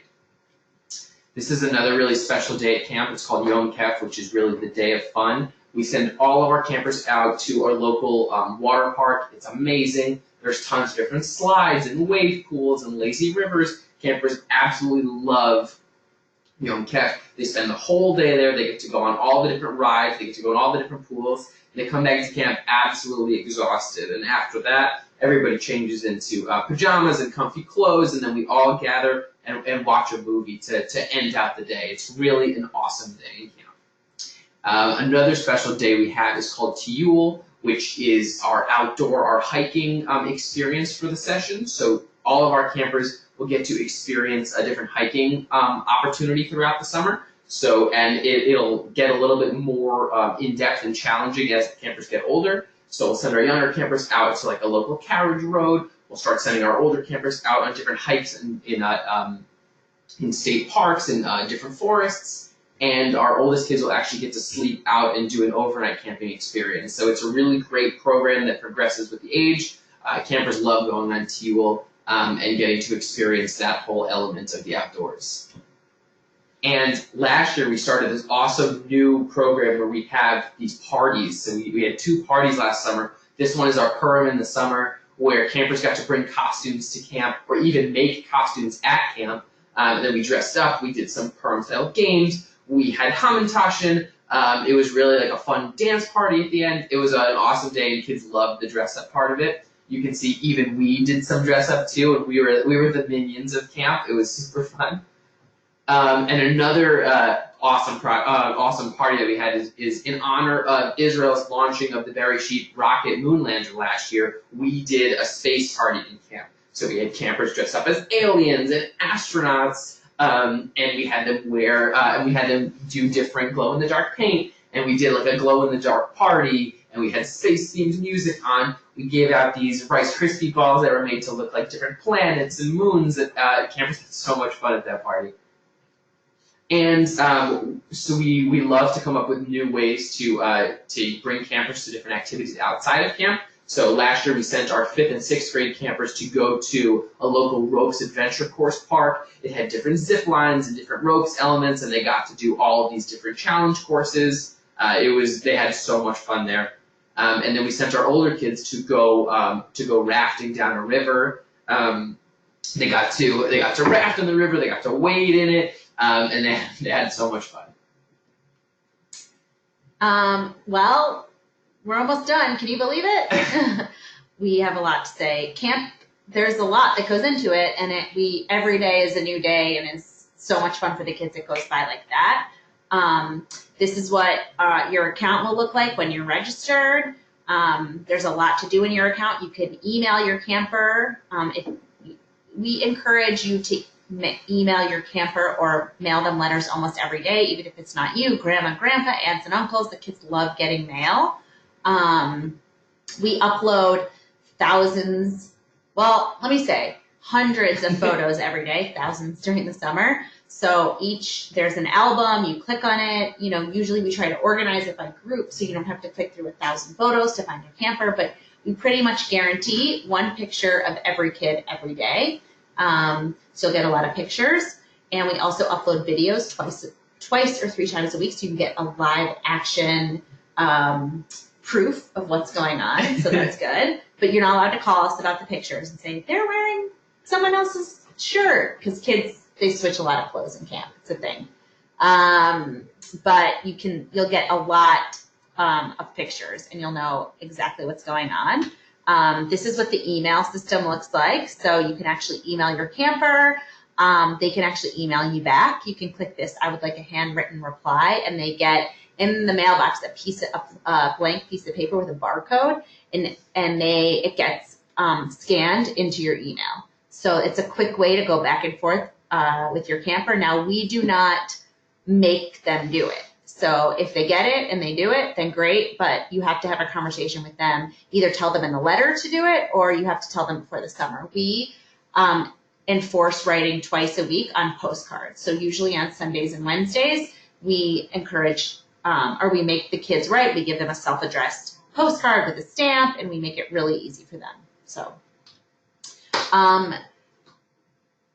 This is another really special day at camp. It's called Yom Kef, which is really the day of fun. We send all of our campers out to our local water park. It's amazing. There's tons of different slides and wave pools and lazy rivers. Campers absolutely love camp. They spend the whole day there. They get to go on all the different rides. They get to go on all the different pools. They come back to camp absolutely exhausted. And after that, everybody changes into pajamas and comfy clothes, and then we all gather and watch a movie to end out the day. It's really an awesome day in camp. Another special day we have is called Tiyul, which is our hiking experience for the session. So all of our campers will get to experience a different hiking opportunity throughout the summer. So, and it'll get a little bit more in-depth and challenging as the campers get older. So we'll send our younger campers out to like a local carriage road. We'll start sending our older campers out on different hikes in state parks and different forests. And our oldest kids will actually get to sleep out and do an overnight camping experience. So it's a really great program that progresses with the age. Campers love going on Tiyul and getting to experience that whole element of the outdoors. And last year we started this awesome new program where we have these parties. So we had 2 parties last summer. This one is our Purim in the summer, where campers got to bring costumes to camp or even make costumes at camp. And then we dressed up. We did some Purim-style games. We had Hamantashen. It was really like a fun dance party at the end. It was an awesome day, and kids loved the dress-up part of it. You can see even we did some dress-up too, and we were the minions of camp. It was super fun. And another awesome party that we had is in honor of Israel's launching of the Bereshit rocket moon lander last year. We did a space party in camp. So we had campers dressed up as aliens and astronauts, and we had them do different glow-in-the-dark paint, and we did like a glow-in-the-dark party, and we had space-themed music on. We gave out these Rice Krispie balls that were made to look like different planets and moons. Campers had so much fun at that party. And so we love to come up with new ways to bring campers to different activities outside of camp. So last year we sent our 5th and 6th grade campers to go to a local ropes adventure course park. It had different zip lines and different ropes elements, and they got to do all of these different challenge courses. They had so much fun there. And then we sent our older kids to go rafting down a river. They got to raft in the river. They got to wade in it. And they had so much fun. Well, we're almost done. Can you believe it? We have a lot to say. Camp, there's a lot that goes into it, and every day is a new day, and it's so much fun for the kids. It goes by like that. This is what your account will look like when you're registered. There's a lot to do in your account. You can email your camper. We encourage you to email your camper or mail them letters almost every day, even if it's not you, grandma, grandpa, aunts and uncles. The kids love getting mail. We upload hundreds of photos every day, thousands during the summer. So there's an album, you click on it. Usually we try to organize it by group so you don't have to click through 1,000 photos to find your camper, but we pretty much guarantee one picture of every kid every day. So you'll get a lot of pictures, and we also upload videos twice or 3 times a week, so you can get a live action proof of what's going on. So that's good. But you're not allowed to call us about the pictures and say they're wearing someone else's shirt, because kids, they switch a lot of clothes in camp. It's a thing. But you'll get a lot of pictures, and you'll know exactly what's going on. This is what the email system looks like. So you can actually email your camper. They can actually email you back. You can click this, I would like a handwritten reply, and they get in the mailbox a blank piece of paper with a barcode, and it gets scanned into your email. So it's a quick way to go back and forth with your camper. Now, we do not make them do it. So if they get it and they do it, then great, but you have to have a conversation with them. Either tell them in the letter to do it, or you have to tell them before the summer. We enforce writing twice a week on postcards. So usually on Sundays and Wednesdays, we encourage, or we make the kids write. We give them a self-addressed postcard with a stamp, and we make it really easy for them. So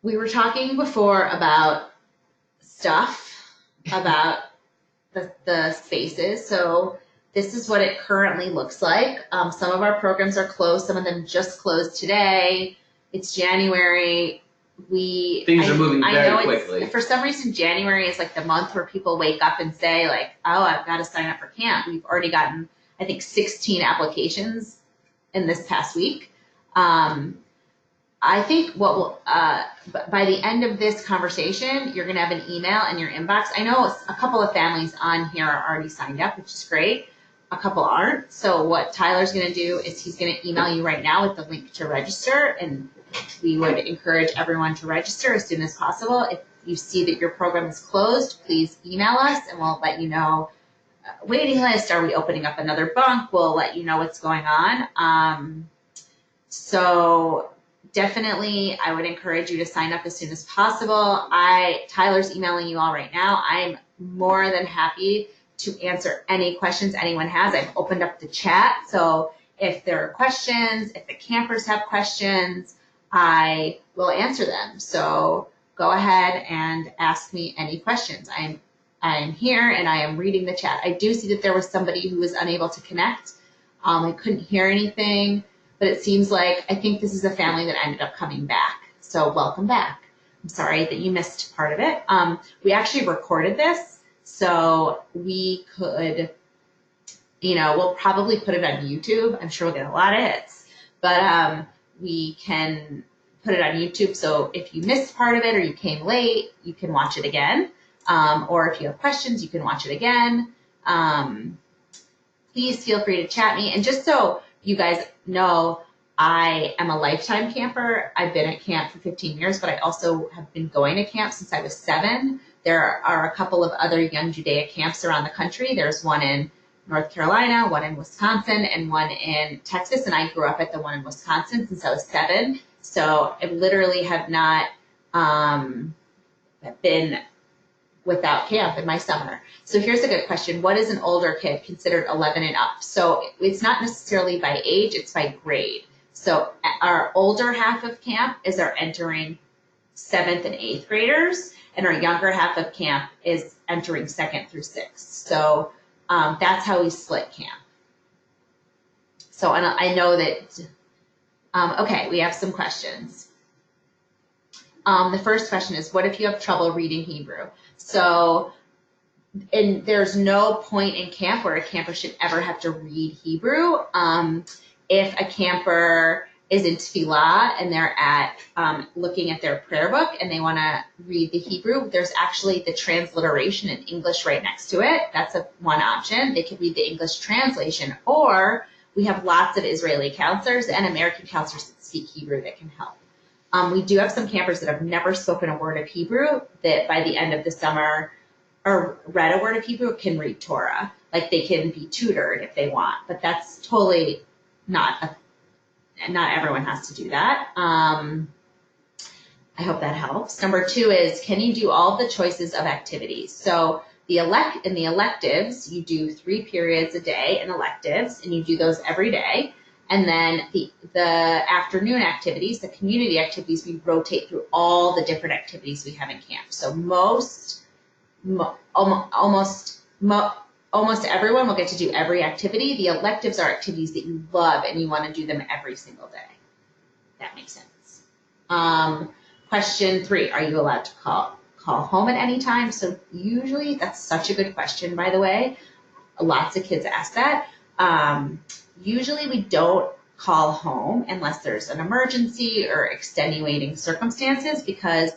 we were talking before about stuff, about the spaces. So this is what it currently looks like. Some of our programs are closed. Some of them just closed today. It's January. Things are moving very quickly. For some reason, January is like the month where people wake up and say like, oh, I've got to sign up for camp. We've already gotten, I think, 16 applications in this past week. I think what will, by the end of this conversation, you're going to have an email in your inbox. I know a couple of families on here are already signed up, which is great. A couple aren't. So what Tyler's going to do is he's going to email you right now with the link to register, and we would encourage everyone to register as soon as possible. If you see that your program is closed, please email us and we'll let you know. Waiting list, are we opening up another bunk? We'll let you know what's going on. So definitely, I would encourage you to sign up as soon as possible. Tyler's emailing you all right now. I'm more than happy to answer any questions anyone has. I've opened up the chat, so if there are questions, if the campers have questions, I will answer them. So go ahead and ask me any questions. I am here and I am reading the chat. I do see that there was somebody who was unable to connect. I couldn't hear anything, but it seems like, I think this is a family that ended up coming back. So welcome back. I'm sorry that you missed part of it. We actually recorded this, so we could, we'll probably put it on YouTube. I'm sure we'll get a lot of hits, but we can put it on YouTube. So if you missed part of it or you came late, you can watch it again. Or if you have questions, you can watch it again. Please feel free to chat me. And just so you guys know, I am a lifetime camper. I've been at camp for 15 years, but I also have been going to camp since I was 7. There are a couple of other Young Judaea camps around the country. There's one in North Carolina, one in Wisconsin, and one in Texas. And I grew up at the one in Wisconsin since I was 7. So I literally have not been without camp in my summer. So here's a good question. What is an older kid considered 11 and up? So it's not necessarily by age, it's by grade. So our older half of camp is our entering 7th and 8th graders, and our younger half of camp is entering 2nd through 6th. So that's how we split camp. So I know that, okay, we have some questions. The first question is, what if you have trouble reading Hebrew? So, and there's no point in camp where a camper should ever have to read Hebrew. If a camper is in tefillah and they're at looking at their prayer book and they want to read the Hebrew, there's actually the transliteration in English right next to it. That's one option. They could read the English translation, or we have lots of Israeli counselors and American counselors that speak Hebrew that can help. We do have some campers that have never spoken a word of Hebrew that by the end of the summer or read a word of Hebrew can read Torah. Like they can be tutored if they want, but that's totally not everyone has to do that. I hope that helps. Number 2 is, can you do all of the choices of activities? So in the electives, you do 3 periods a day in electives, and you do those every day. And then the afternoon activities, the community activities, we rotate through all the different activities we have in camp. So almost everyone will get to do every activity. The electives are activities that you love and you want to do them every single day. That makes sense. Question 3, are you allowed to call home at any time? So usually, that's such a good question, by the way. Lots of kids ask that. Usually we don't call home unless there's an emergency or extenuating circumstances, because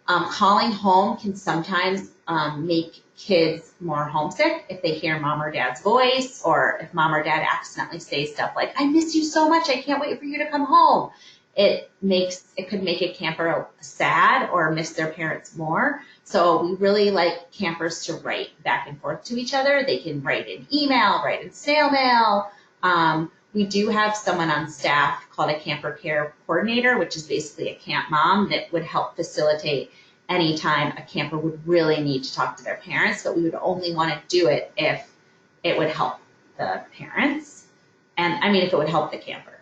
calling home can sometimes make kids more homesick if they hear mom or dad's voice, or if mom or dad accidentally say stuff like, I miss you so much, I can't wait for you to come home. It could make a camper sad or miss their parents more. So we really like campers to write back and forth to each other. They can write in email, write in snail mail. We do have someone on staff called a camper care coordinator, which is basically a camp mom that would help facilitate anytime a camper would really need to talk to their parents, but we would only want to do it if it would help the parents, and if it would help the camper.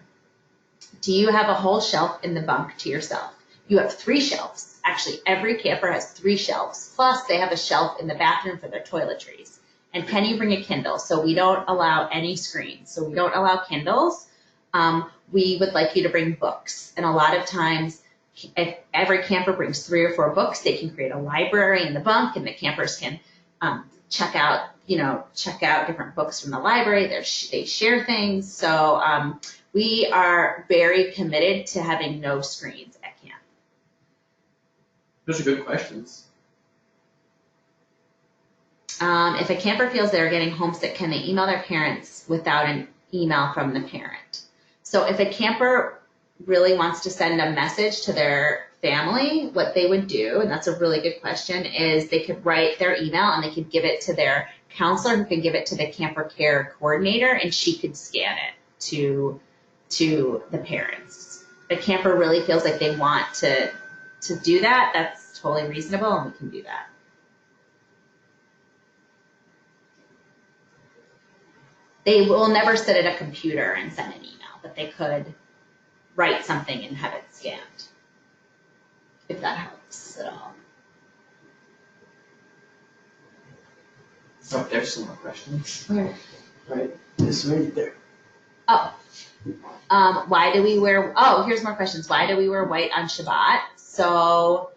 Do you have a whole shelf in the bunk to yourself? You have 3 shelves. Actually, every camper has 3 shelves, plus they have a shelf in the bathroom for their toiletries. And can you bring a Kindle? So we don't allow any screens. So we don't allow Kindles. We would like you to bring books. And a lot of times, if every camper brings 3 or 4 books, they can create a library in the bunk, and the campers can check out different books from the library. They share things. So we are very committed to having no screens at camp. Those are good questions. If a camper feels they're getting homesick, can they email their parents without an email from the parent? So if a camper really wants to send a message to their family, what they would do, and that's a really good question, is they could write their email and they could give it to their counselor, who can give it to the camper care coordinator, and she could scan it to the parents. If a camper really feels like they want to do that, that's totally reasonable, and we can do that. They will never sit at a computer and send an email, but they could write something and have it scanned, if that helps at all. Oh, there's some more questions. Where? Right, this right there. Oh. Why do we wear, here's more questions. Why do we wear white on Shabbat? So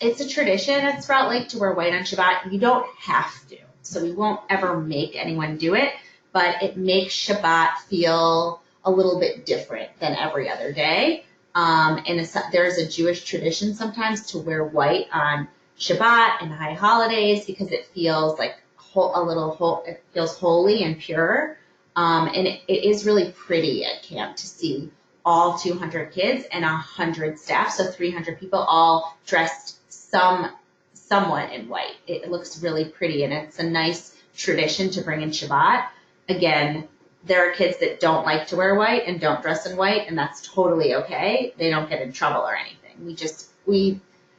it's a tradition at Sprout Lake to wear white on Shabbat. You don't have to. So we won't ever make anyone do it, but it makes Shabbat feel a little bit different than every other day. And there's a Jewish tradition sometimes to wear white on Shabbat and high holidays because it feels like it feels holy and pure. And it is really pretty at camp to see all 200 kids and 100 staff, so 300 people all dressed somewhat in white. It looks really pretty, and it's a nice tradition to bring in Shabbat. Again, there are kids that don't like to wear white and don't dress in white, and that's totally okay. They don't get in trouble or anything.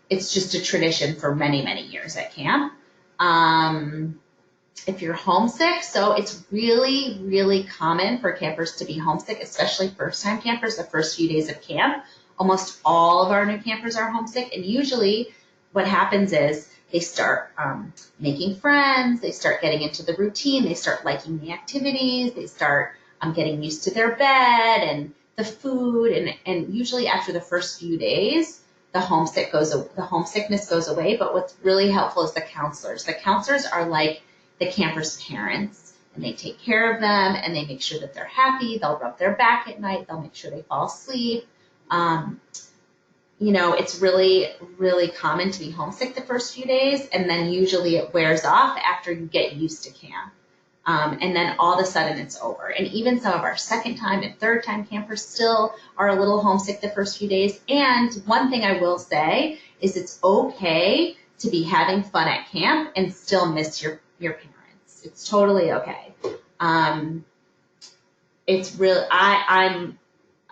It's just a tradition for many, many years at camp. If you're homesick, so it's really, really common for campers to be homesick, especially first-time campers the first few days of camp. Almost all of our new campers are homesick, and usually what happens is they start making friends, they start getting into the routine, they start liking the activities, they start getting used to their bed and the food, and usually after the first few days, the homesickness goes away. But what's really helpful is the counselors. The counselors are like the campers' parents, and they take care of them, and they make sure that they're happy. They'll rub their back at night. They'll make sure they fall asleep. It's really, really common to be homesick the first few days, and then usually it wears off after you get used to camp. And then all of a sudden it's over. And even some of our second-time and third-time campers still are a little homesick the first few days. And one thing I will say is it's okay to be having fun at camp and still miss your parents. It's totally okay. It's really, I'm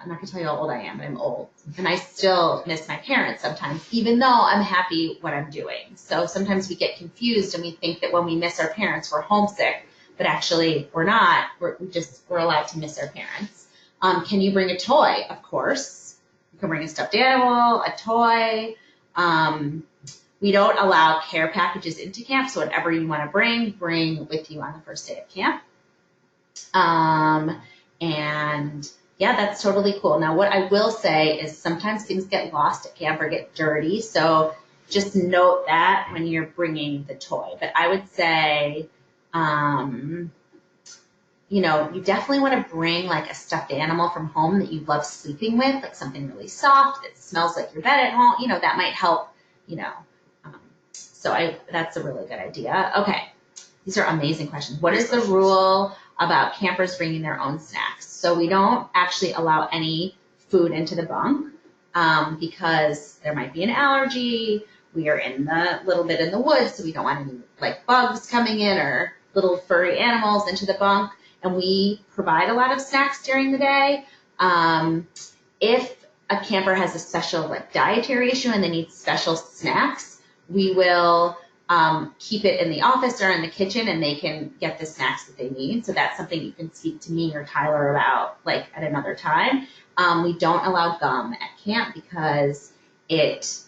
not gonna tell you how old I am, but I'm old. And I still miss my parents sometimes, even though I'm happy what I'm doing. So sometimes we get confused and we think that when we miss our parents, we're homesick, but actually we're not. We're allowed to miss our parents. Can you bring a toy? Of course. You can bring a stuffed animal, a toy. We don't allow care packages into camp, so whatever you want to bring with you on the first day of camp. And yeah, that's totally cool. Now, what I will say is sometimes things get lost at camp or get dirty, so just note that when you're bringing the toy. But I would say, you definitely want to bring like a stuffed animal from home that you love sleeping with, like something really soft that smells like your bed at home. That might help, that's a really good idea. Okay, these are amazing questions. What is the rule about campers bringing their own snacks? So we don't actually allow any food into the bunk because there might be an allergy. We are in the little bit in the woods, so we don't want any like bugs coming in or little furry animals into the bunk. And we provide a lot of snacks during the day. If a camper has a special like dietary issue and they need special snacks, we will keep it in the office or in the kitchen, and they can get the snacks that they need. So that's something you can speak to me or Tyler about like at another time. We don't allow gum at camp because it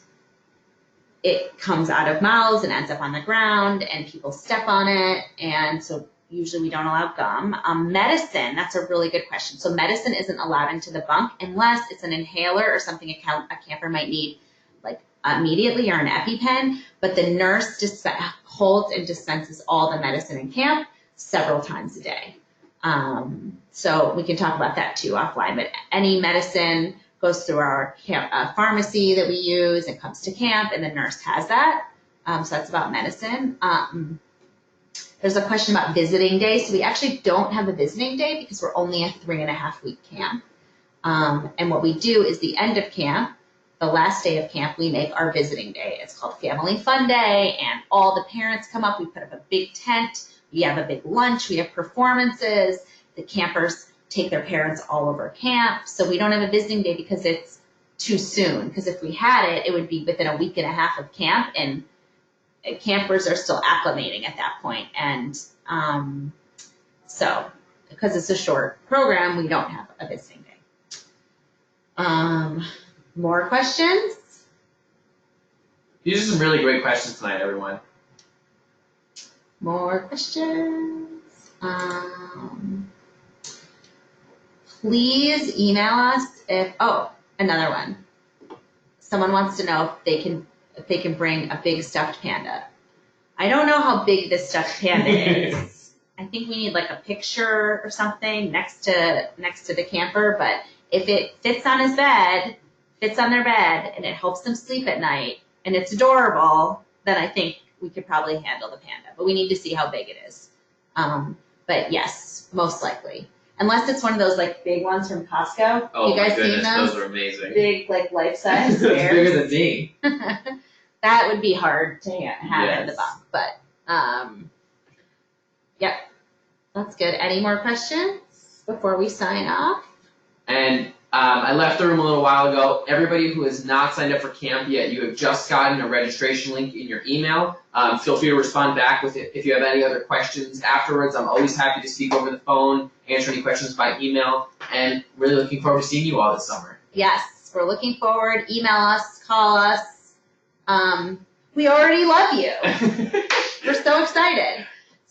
it comes out of mouths and ends up on the ground, and people step on it, and so usually we don't allow gum. Medicine, that's a really good question. So medicine isn't allowed into the bunk unless it's an inhaler or something a camper might need like immediately, or an EpiPen, but the nurse holds and dispenses all the medicine in camp several times a day. So we can talk about that too offline, but any medicine goes through our camp, pharmacy that we use and comes to camp, and the nurse has that. So that's about medicine. There's a question about visiting days. So we actually don't have a visiting day because we're only a 3.5-week camp. And what we do is the end of camp, the last day of camp, we make our visiting day. It's called Family Fun Day, and all the parents come up. We put up a big tent. We have a big lunch. We have performances. The campers take their parents all over camp. So we don't have a visiting day because it's too soon. Because if we had it, it would be within a week and a half of camp, and campers are still acclimating at that point. And so because it's a short program, we don't have a visiting day. More questions? These are some really great questions tonight, everyone. More questions? Please email us another one. Someone wants to know if they can bring a big stuffed panda. I don't know how big this stuffed panda is. I think we need like a picture or something next to the camper, but if it fits on their bed, and it helps them sleep at night, and it's adorable, then I think we could probably handle the panda. But we need to see how big it is. But yes, most likely. Unless it's one of those like big ones from Costco. Oh you guys my goodness, seen those? those are amazing. Big, like life-size That's bears. bigger than me. That would be hard to have in the bunk, but yep, that's good. Any more questions before we sign off? And I left the room a little while ago. Everybody who has not signed up for camp yet, you have just gotten a registration link in your email. Feel free to respond back with it if you have any other questions afterwards. I'm always happy to speak over the phone, answer any questions by email, and really looking forward to seeing you all this summer. Yes, we're looking forward. Email us, call us. We already love you. We're so excited.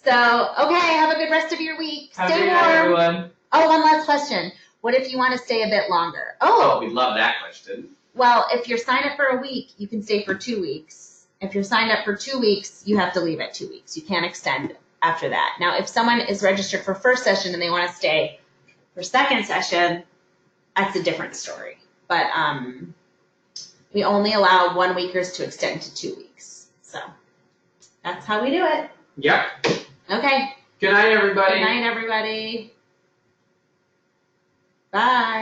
So, okay, have a good rest of your week. Have Stay a great warm. night, everyone. Oh, one last question. What if you want to stay a bit longer? Oh, we love that question. Well, if you're signed up for a week, you can stay for 2 weeks. If you're signed up for 2 weeks, you have to leave at 2 weeks. You can't extend after that. Now, if someone is registered for first session and they want to stay for second session, that's a different story. But we only allow 1 weekers to extend to 2 weeks. So that's how we do it. Yep. Okay. Good night, everybody. Good night, everybody. Bye.